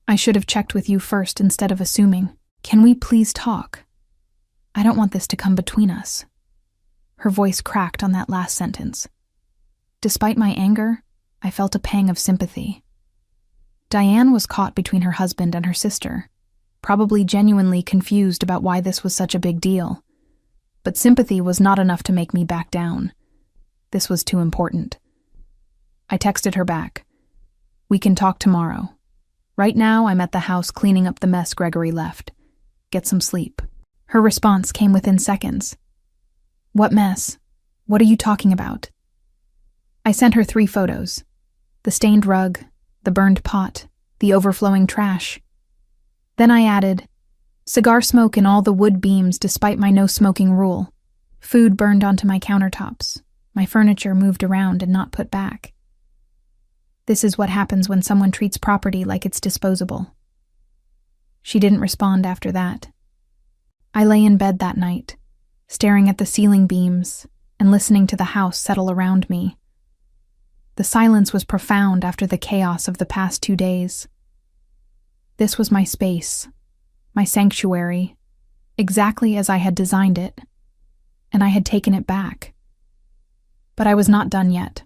I should have checked with you first instead of assuming. Can we please talk? I don't want this to come between us. Her voice cracked on that last sentence. Despite my anger, I felt a pang of sympathy. Diane was caught between her husband and her sister, probably genuinely confused about why this was such a big deal. But sympathy was not enough to make me back down. This was too important. I texted her back. We can talk tomorrow. Right now, I'm at the house cleaning up the mess Gregory left. Get some sleep. Her response came within seconds. What mess? What are you talking about? I sent her 3 photos. The stained rug, the burned pot, the overflowing trash. Then I added, cigar smoke in all the wood beams despite my no-smoking rule. Food burned onto my countertops. My furniture moved around and not put back. This is what happens when someone treats property like it's disposable. She didn't respond after that. I lay in bed that night, staring at the ceiling beams and listening to the house settle around me. The silence was profound after the chaos of the past 2 days. This was my space, my sanctuary, exactly as I had designed it, and I had taken it back. But I was not done yet.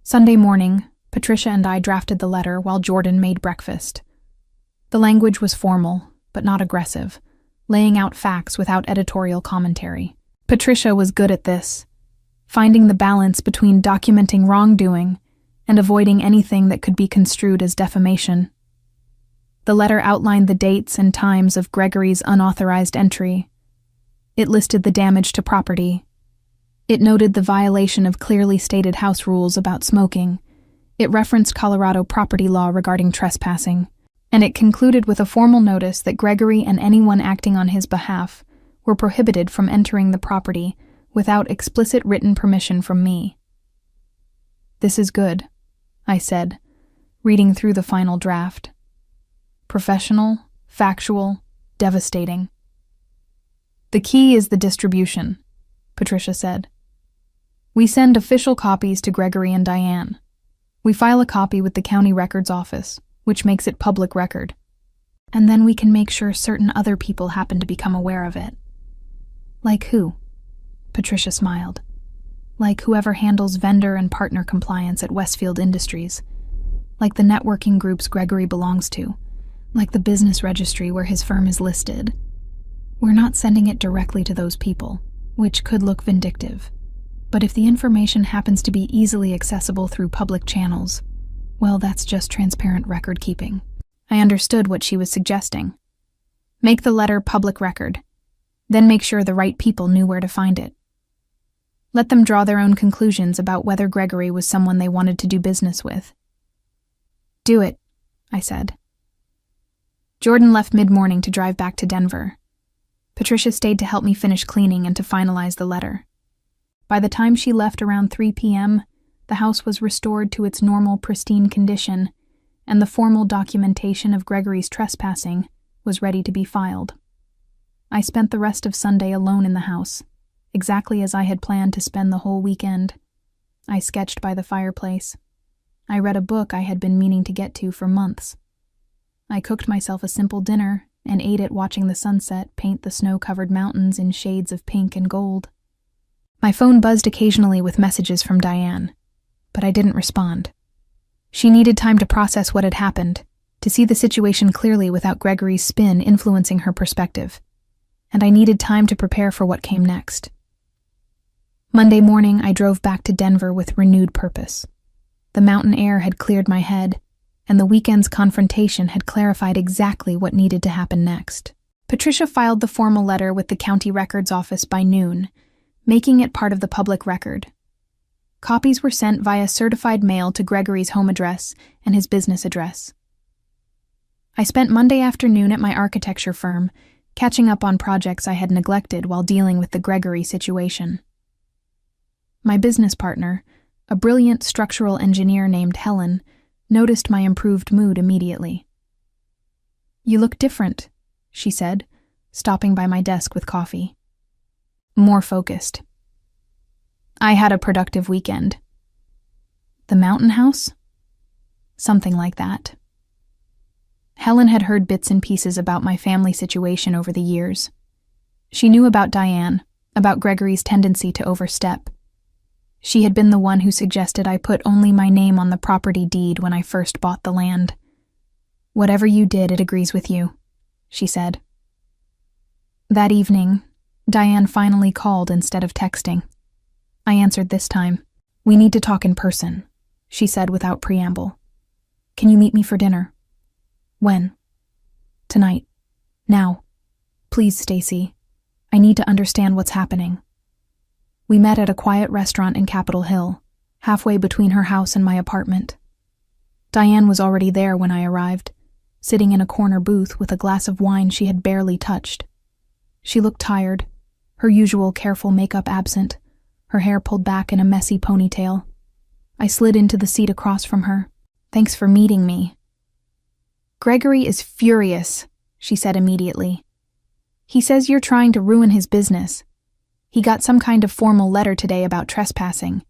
Sunday morning, Patricia and I drafted the letter while Jordan made breakfast. The language was formal, but not aggressive, laying out facts without editorial commentary. Patricia was good at this, finding the balance between documenting wrongdoing and avoiding anything that could be construed as defamation. The letter outlined the dates and times of Gregory's unauthorized entry. It listed the damage to property. It noted the violation of clearly stated house rules about smoking. It referenced Colorado property law regarding trespassing. And it concluded with a formal notice that Gregory and anyone acting on his behalf were prohibited from entering the property without explicit written permission from me. This is good, I said, reading through the final draft. Professional, factual, devastating. The key is the distribution, Patricia said. We send official copies to Gregory and Diane. We file a copy with the county records office, which makes it public record. And then we can make sure certain other people happen to become aware of it. Like who? Patricia smiled. Like whoever handles vendor and partner compliance at Westfield Industries. Like the networking groups Gregory belongs to. Like the business registry where his firm is listed. We're not sending it directly to those people, which could look vindictive. But if the information happens to be easily accessible through public channels, well, that's just transparent record keeping. I understood what she was suggesting. Make the letter public record, then make sure the right people knew where to find it. Let them draw their own conclusions about whether Gregory was someone they wanted to do business with. Do it, I said. Jordan left mid-morning to drive back to Denver. Patricia stayed to help me finish cleaning and to finalize the letter. By the time she left around 3 p.m., the house was restored to its normal, pristine condition, and the formal documentation of Gregory's trespassing was ready to be filed. I spent the rest of Sunday alone in the house, exactly as I had planned to spend the whole weekend. I sketched by the fireplace. I read a book I had been meaning to get to for months. I cooked myself a simple dinner and ate it watching the sunset paint the snow-covered mountains in shades of pink and gold. My phone buzzed occasionally with messages from Diane, but I didn't respond. She needed time to process what had happened, to see the situation clearly without Gregory's spin influencing her perspective, and I needed time to prepare for what came next. Monday morning, I drove back to Denver with renewed purpose. The mountain air had cleared my head, and the weekend's confrontation had clarified exactly what needed to happen next. Patricia filed the formal letter with the county records office by noon, making it part of the public record. Copies were sent via certified mail to Gregory's home address and his business address. I spent Monday afternoon at my architecture firm, catching up on projects I had neglected while dealing with the Gregory situation. My business partner, a brilliant structural engineer named Helen, noticed my improved mood immediately. "You look different," she said, stopping by my desk with coffee. "More focused." "I had a productive weekend." "The mountain house?" "Something like that." Helen had heard bits and pieces about my family situation over the years. She knew about Diane, about Gregory's tendency to overstep. She had been the one who suggested I put only my name on the property deed when I first bought the land. "Whatever you did, it agrees with you," she said. That evening, Diane finally called instead of texting. I answered this time. "We need to talk in person," she said without preamble. "Can you meet me for dinner?" "When?" "Tonight. Now. Please, Stacy. I need to understand what's happening." We met at a quiet restaurant in Capitol Hill, halfway between her house and my apartment. Diane was already there when I arrived, sitting in a corner booth with a glass of wine she had barely touched. She looked tired, her usual careful makeup absent, her hair pulled back in a messy ponytail. I slid into the seat across from her. "Thanks for meeting me." "Gregory is furious," she said immediately. "He says you're trying to ruin his business. He got some kind of formal letter today about trespassing,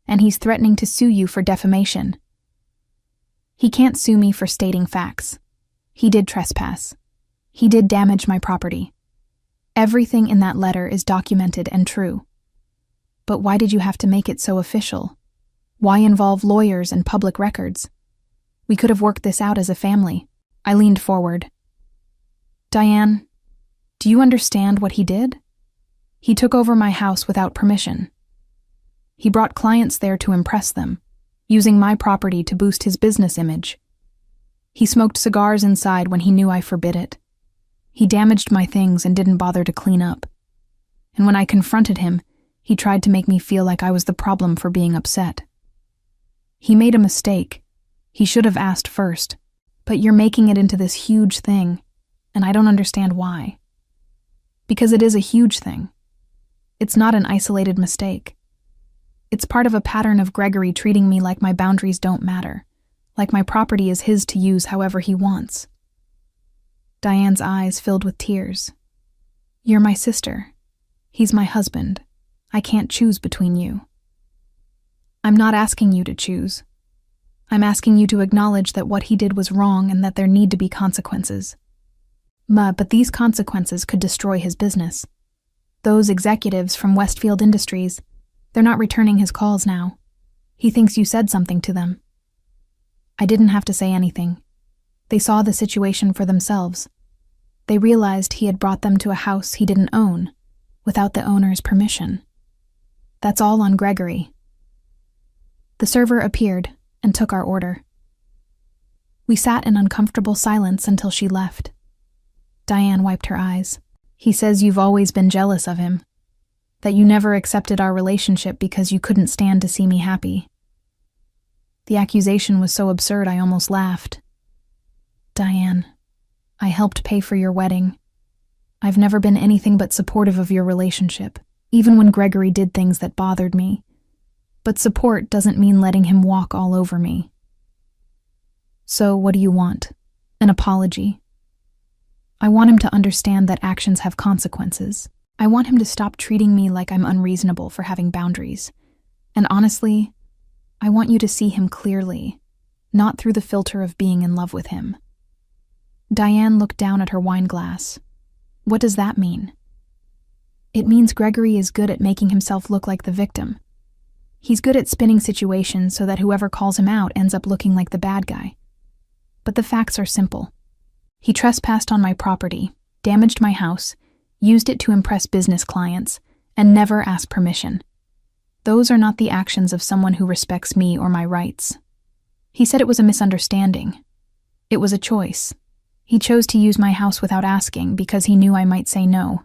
and he's threatening to sue you for defamation." "He can't sue me for stating facts. He did trespass. He did damage my property. Everything in that letter is documented and true. But why did you have to make it so official? Why involve lawyers and public records? We could have worked this out as a family." I leaned forward. "Diane, do you understand what he did? He took over my house without permission. He brought clients there to impress them, using my property to boost his business image. He smoked cigars inside when he knew I forbid it. He damaged my things and didn't bother to clean up. And when I confronted him, he tried to make me feel like I was the problem for being upset. He made a mistake. He should have asked first, but you're making it into this huge thing, and I don't understand why. Because it is a huge thing. It's not an isolated mistake. It's part of a pattern of Gregory treating me like my boundaries don't matter, like my property is his to use however he wants." Diane's eyes filled with tears. "You're my sister. He's my husband. I can't choose between you." "I'm not asking you to choose. I'm asking you to acknowledge that what he did was wrong and that there need to be consequences. But these consequences could destroy his business. Those executives from Westfield Industries, they're not returning his calls now. He thinks you said something to them." I didn't have to say anything. They saw the situation for themselves. They realized he had brought them to a house he didn't own, without the owner's permission. That's all on Gregory. The server appeared and took our order. We sat in uncomfortable silence until she left. Diane wiped her eyes. "He says you've always been jealous of him, that you never accepted our relationship because you couldn't stand to see me happy." The accusation was so absurd I almost laughed. "Diane, I helped pay for your wedding. I've never been anything but supportive of your relationship. even when Gregory did things that bothered me. But support doesn't mean letting him walk all over me. So, what do you want? An apology? I want him to understand that actions have consequences. I want him to stop treating me like I'm unreasonable for having boundaries. And honestly, I want you to see him clearly, not through the filter of being in love with him. Diane looked down at her wine glass. What does that mean? It means Gregory is good at making himself look like the victim. He's good at spinning situations so that whoever calls him out ends up looking like the bad guy. But the facts are simple. He trespassed on my property, damaged my house, used it to impress business clients, and never asked permission. Those are not the actions of someone who respects me or my rights. He said it was a misunderstanding. It was a choice. He chose to use my house without asking because he knew I might say no.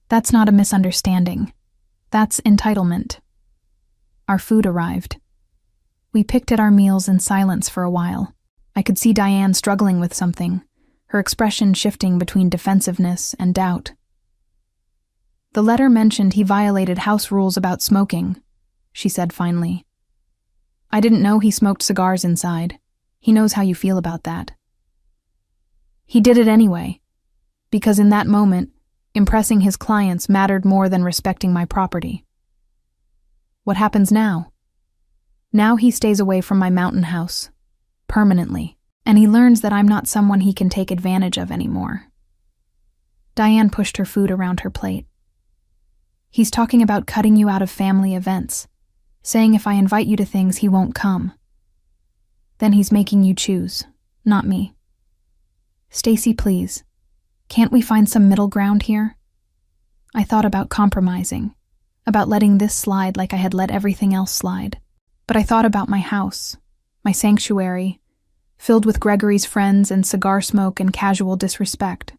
That's not a misunderstanding. That's entitlement. Our food arrived. We picked at our meals in silence for a while. I could see Diane struggling with something, her expression shifting between defensiveness and doubt. The letter mentioned he violated house rules about smoking, she said finally. I didn't know he smoked cigars inside. He knows how you feel about that. He did it anyway, because in that moment, impressing his clients mattered more than respecting my property. What happens now? Now he stays away from my mountain house, permanently, and he learns that I'm not someone he can take advantage of anymore. Diane pushed her food around her plate. He's talking about cutting you out of family events, saying if I invite you to things, he won't come. Then he's making you choose, not me. Stacy, please, can't we find some middle ground here? I thought about compromising, about letting this slide like I had let everything else slide. But I thought about my house, my sanctuary, filled with Gregory's friends and cigar smoke and casual disrespect.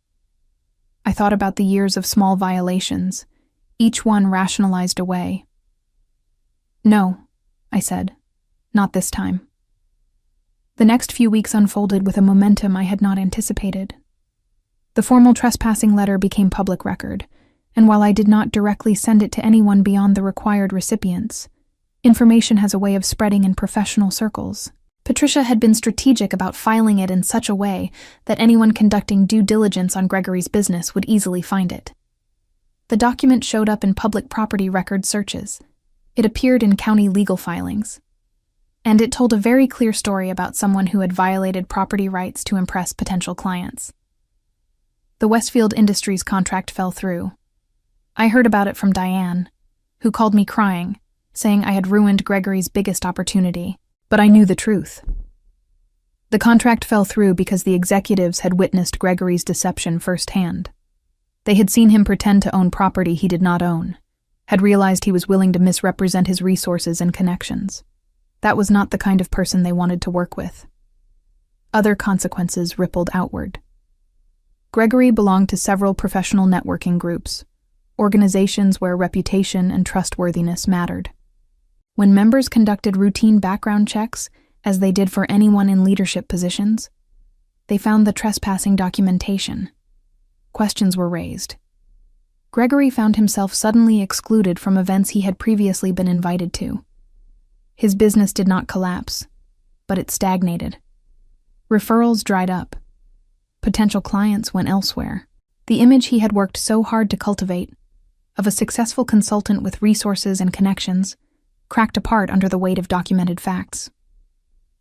I thought about the years of small violations, each one rationalized away. No, I said, not this time. The next few weeks unfolded with a momentum I had not anticipated. The formal trespassing letter became public record, and while I did not directly send it to anyone beyond the required recipients, information has a way of spreading in professional circles. Patricia had been strategic about filing it in such a way that anyone conducting due diligence on Gregory's business would easily find it. The document showed up in public property record searches. It appeared in county legal filings. And it told a very clear story about someone who had violated property rights to impress potential clients. The Westfield Industries contract fell through. I heard about it from Diane, who called me crying, saying I had ruined Gregory's biggest opportunity, but I knew the truth. The contract fell through because the executives had witnessed Gregory's deception firsthand. They had seen him pretend to own property he did not own, had realized he was willing to misrepresent his resources and connections. That was not the kind of person they wanted to work with. Other consequences rippled outward. Gregory belonged to several professional networking groups, organizations where reputation and trustworthiness mattered. When members conducted routine background checks, as they did for anyone in leadership positions, they found the trespassing documentation. Questions were raised. Gregory found himself suddenly excluded from events he had previously been invited to. His business did not collapse, but it stagnated. Referrals dried up. Potential clients went elsewhere. The image he had worked so hard to cultivate, of a successful consultant with resources and connections, cracked apart under the weight of documented facts.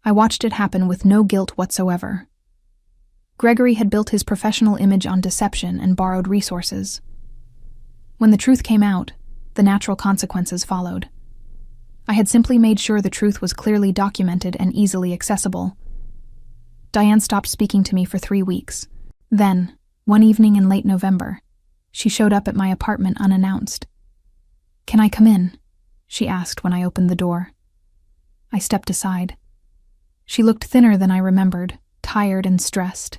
I watched it happen with no guilt whatsoever. Gregory had built his professional image on deception and borrowed resources. When the truth came out, the natural consequences followed. I had simply made sure the truth was clearly documented and easily accessible. Diane stopped speaking to me for 3 weeks. Then, one evening in late November, she showed up at my apartment unannounced. "Can I come in?" she asked when I opened the door. I stepped aside. She looked thinner than I remembered, tired and stressed.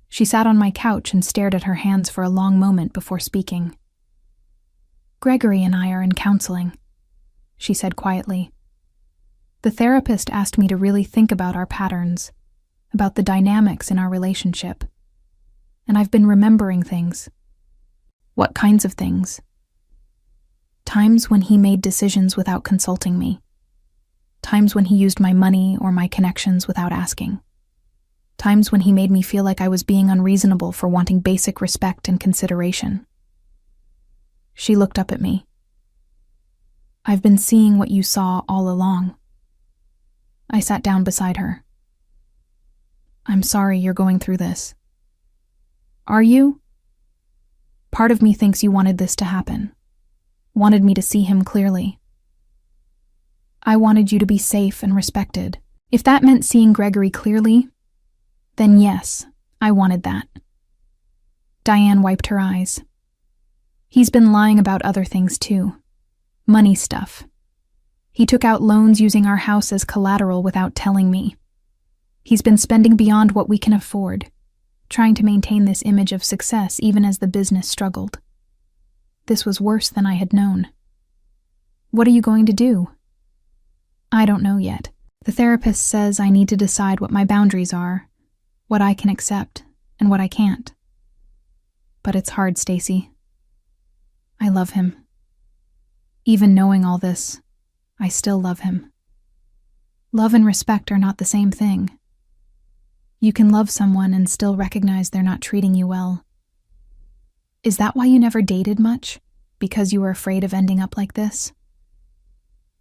She sat on my couch and stared at her hands for a long moment before speaking. "Gregory and I are in counseling," she said quietly. "The therapist asked me to really think about our patterns, about the dynamics in our relationship. And I've been remembering things." "What kinds of things?" Times when he made decisions without consulting me. Times when he used my money or my connections without asking. Times when he made me feel like I was being unreasonable for wanting basic respect and consideration. She looked up at me. I've been seeing what you saw all along. I sat down beside her. I'm sorry you're going through this. Are you? Part of me thinks you wanted this to happen. Wanted me to see him clearly. I wanted you to be safe and respected. If that meant seeing Gregory clearly, then yes, I wanted that. Diane wiped her eyes. He's been lying about other things too. Money stuff. He took out loans using our house as collateral without telling me. He's been spending beyond what we can afford, trying to maintain this image of success even as the business struggled. This was worse than I had known. What are you going to do? I don't know yet. The therapist says I need to decide what my boundaries are, what I can accept, and what I can't. But it's hard, Stacy. I love him. Even knowing all this, I still love him. Love and respect are not the same thing. You can love someone and still recognize they're not treating you well. Is that why you never dated much? Because you were afraid of ending up like this?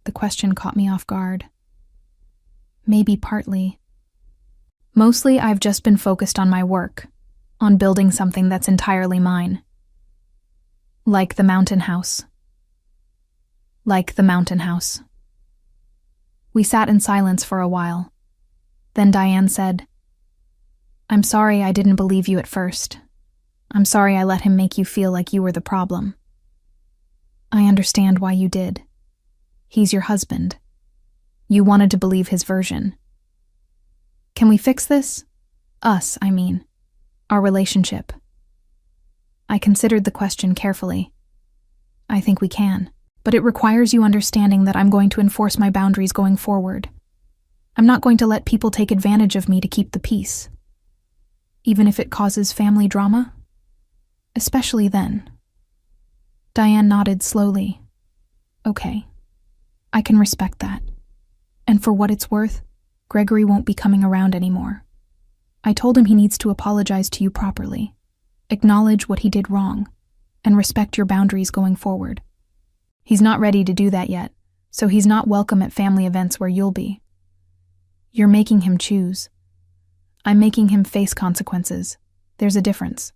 The question caught me off guard. Maybe partly. Mostly I've just been focused on my work, on building something that's entirely mine. Like the mountain house. Like the mountain house. We sat in silence for a while. Then Diane said, I'm sorry I didn't believe you at first. I'm sorry I let him make you feel like you were the problem. I understand why you did. He's your husband. You wanted to believe his version. Can we fix this? Us, I mean. Our relationship. I considered the question carefully. I think we can, but it requires you understanding that I'm going to enforce my boundaries going forward. I'm not going to let people take advantage of me to keep the peace. Even if it causes family drama? Especially then. Diane nodded slowly. Okay. I can respect that. And for what it's worth, Gregory won't be coming around anymore. I told him he needs to apologize to you properly, acknowledge what he did wrong, and respect your boundaries going forward. He's not ready to do that yet, so he's not welcome at family events where you'll be. You're making him choose. I'm making him face consequences. There's a difference.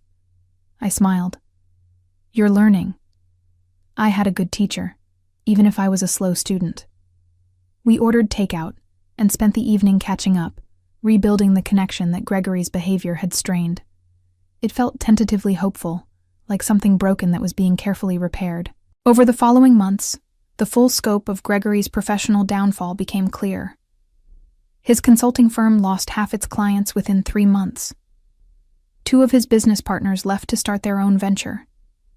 I smiled. You're learning. I had a good teacher, even if I was a slow student. We ordered takeout and spent the evening catching up, rebuilding the connection that Gregory's behavior had strained. It felt tentatively hopeful, like something broken that was being carefully repaired. Over the following months, the full scope of Gregory's professional downfall became clear. His consulting firm lost half its clients within 3 months. 2 of his business partners left to start their own venture,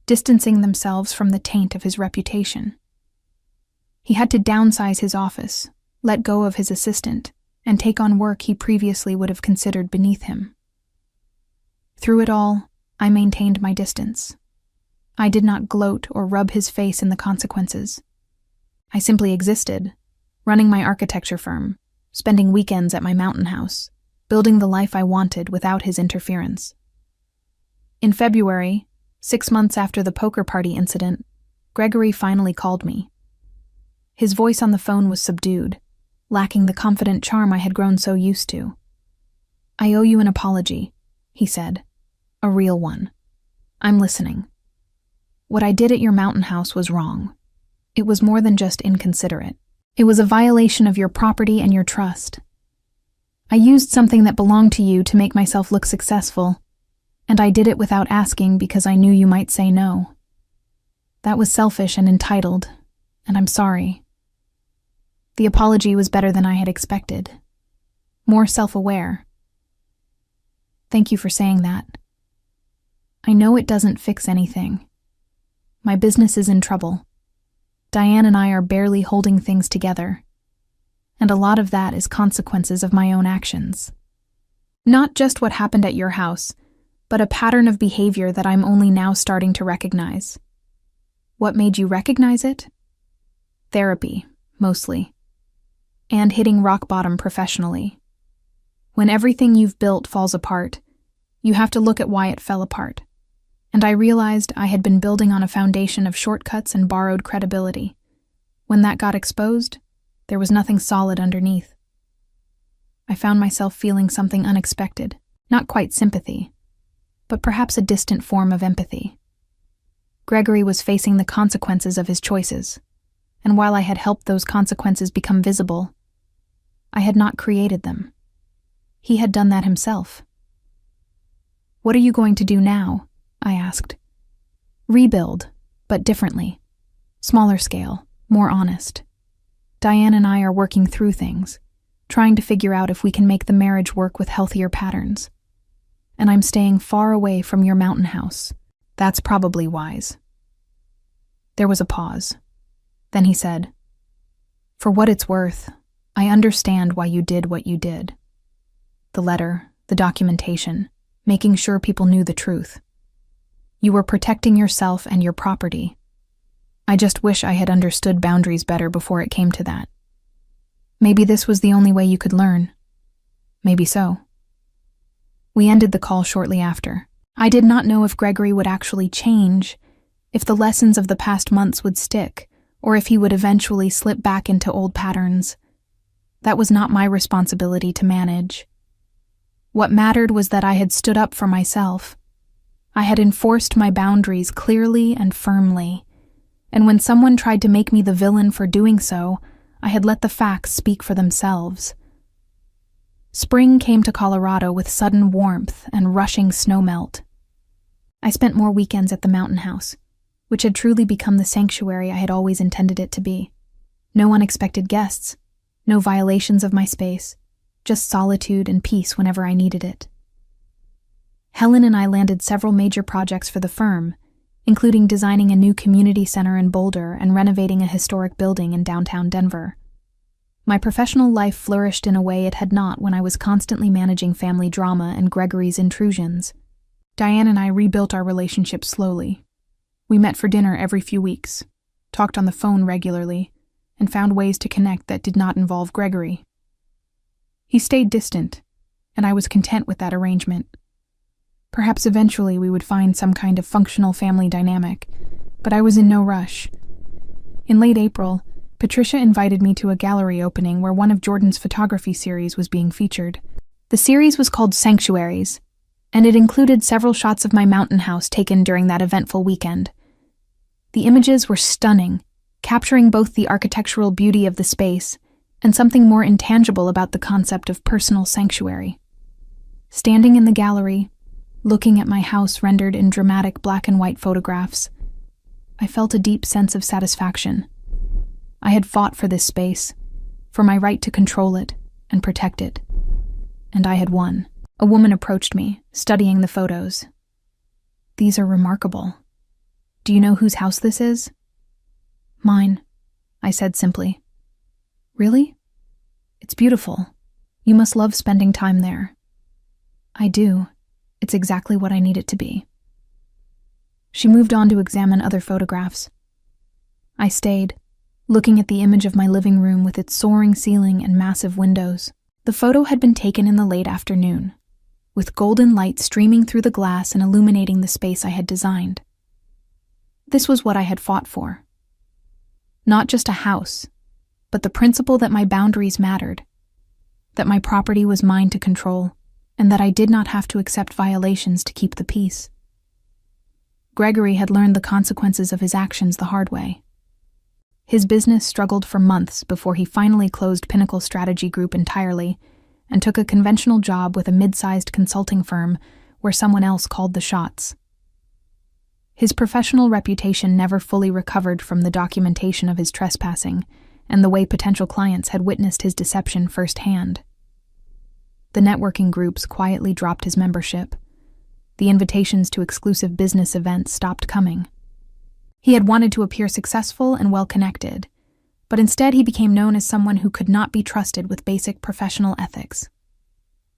distancing themselves from the taint of his reputation. He had to downsize his office, let go of his assistant, and take on work he previously would have considered beneath him. Through it all, I maintained my distance. I did not gloat or rub his face in the consequences. I simply existed, running my architecture firm, spending weekends at my mountain house, building the life I wanted without his interference. In February, 6 months after the poker party incident, Gregory finally called me. His voice on the phone was subdued, lacking the confident charm I had grown so used to. I owe you an apology, he said. A real one. I'm listening. What I did at your mountain house was wrong. It was more than just inconsiderate. It was a violation of your property and your trust. I used something that belonged to you to make myself look successful, and I did it without asking because I knew you might say no. That was selfish and entitled, and I'm sorry. The apology was better than I had expected. More self-aware. Thank you for saying that. I know it doesn't fix anything. My business is in trouble. Diane and I are barely holding things together. And a lot of that is consequences of my own actions. Not just what happened at your house, but a pattern of behavior that I'm only now starting to recognize. What made you recognize it? Therapy, mostly. And hitting rock bottom professionally. When everything you've built falls apart, you have to look at why it fell apart. And I realized I had been building on a foundation of shortcuts and borrowed credibility. When that got exposed, there was nothing solid underneath. I found myself feeling something unexpected, not quite sympathy, but perhaps a distant form of empathy. Gregory was facing the consequences of his choices, and while I had helped those consequences become visible, I had not created them. He had done that himself. "What are you going to do now?" I asked. "Rebuild, but differently. Smaller scale, more honest. Diane and I are working through things, trying to figure out if we can make the marriage work with healthier patterns. And I'm staying far away from your mountain house. That's probably wise." There was a pause. Then he said, "For what it's worth, I understand why you did what you did. The letter, the documentation, making sure people knew the truth. You were protecting yourself and your property. I just wish I had understood boundaries better before it came to that. Maybe this was the only way you could learn. Maybe so." We ended the call shortly after. I did not know if Gregory would actually change, if the lessons of the past months would stick, or if he would eventually slip back into old patterns. That was not my responsibility to manage. What mattered was that I had stood up for myself. I had enforced my boundaries clearly and firmly, and when someone tried to make me the villain for doing so, I had let the facts speak for themselves. Spring came to Colorado with sudden warmth and rushing snowmelt. I spent more weekends at the mountain house, which had truly become the sanctuary I had always intended it to be. No unexpected guests, no violations of my space, just solitude and peace whenever I needed it. Helen and I landed several major projects for the firm, including designing a new community center in Boulder and renovating a historic building in downtown Denver. My professional life flourished in a way it had not when I was constantly managing family drama and Gregory's intrusions. Diane and I rebuilt our relationship slowly. We met for dinner every few weeks, talked on the phone regularly, and found ways to connect that did not involve Gregory. He stayed distant, and I was content with that arrangement. Perhaps eventually we would find some kind of functional family dynamic, but I was in no rush. In late April, Patricia invited me to a gallery opening where one of Jordan's photography series was being featured. The series was called Sanctuaries, and it included several shots of my mountain house taken during that eventful weekend. The images were stunning, capturing both the architectural beauty of the space and something more intangible about the concept of personal sanctuary. Standing in the gallery, looking at my house rendered in dramatic black and white photographs, I felt a deep sense of satisfaction. I had fought for this space, for my right to control it and protect it, and I had won. A woman approached me, studying the photos. "These are remarkable. Do you know whose house this is?" "Mine," I said simply. "Really? It's beautiful. You must love spending time there." "I do. It's exactly what I need it to be." She moved on to examine other photographs. I stayed, looking at the image of my living room with its soaring ceiling and massive windows. The photo had been taken in the late afternoon, with golden light streaming through the glass and illuminating the space I had designed. This was what I had fought for. Not just a house, but the principle that my boundaries mattered, that my property was mine to control, and that I did not have to accept violations to keep the peace. Gregory had learned the consequences of his actions the hard way. His business struggled for months before he finally closed Pinnacle Strategy Group entirely and took a conventional job with a mid-sized consulting firm where someone else called the shots. His professional reputation never fully recovered from the documentation of his trespassing and the way potential clients had witnessed his deception firsthand. The networking groups quietly dropped his membership. The invitations to exclusive business events stopped coming. He had wanted to appear successful and well-connected, but instead he became known as someone who could not be trusted with basic professional ethics.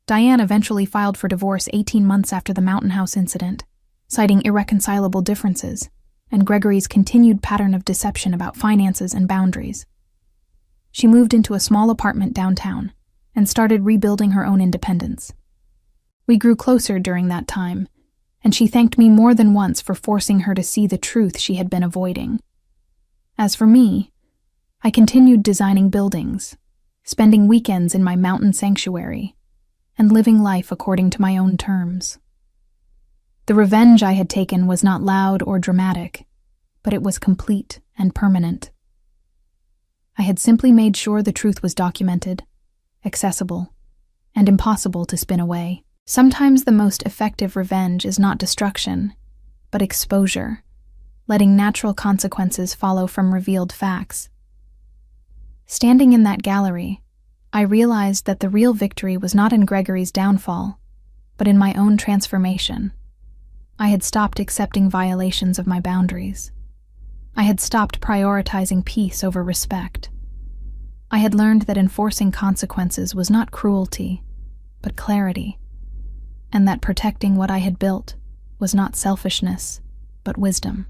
Diane eventually filed for divorce 18 months after the Mountain House incident, citing irreconcilable differences and Gregory's continued pattern of deception about finances and boundaries. She moved into a small apartment downtown and started rebuilding her own independence. We grew closer during that time, and she thanked me more than once for forcing her to see the truth she had been avoiding. As for me, I continued designing buildings, spending weekends in my mountain sanctuary, and living life according to my own terms. The revenge I had taken was not loud or dramatic, but it was complete and permanent. I had simply made sure the truth was documented, accessible, and impossible to spin away. Sometimes the most effective revenge is not destruction, but exposure, letting natural consequences follow from revealed facts. Standing in that gallery, I realized that the real victory was not in Gregory's downfall, but in my own transformation. I had stopped accepting violations of my boundaries. I had stopped prioritizing peace over respect. I had learned that enforcing consequences was not cruelty, but clarity, and that protecting what I had built was not selfishness, but wisdom.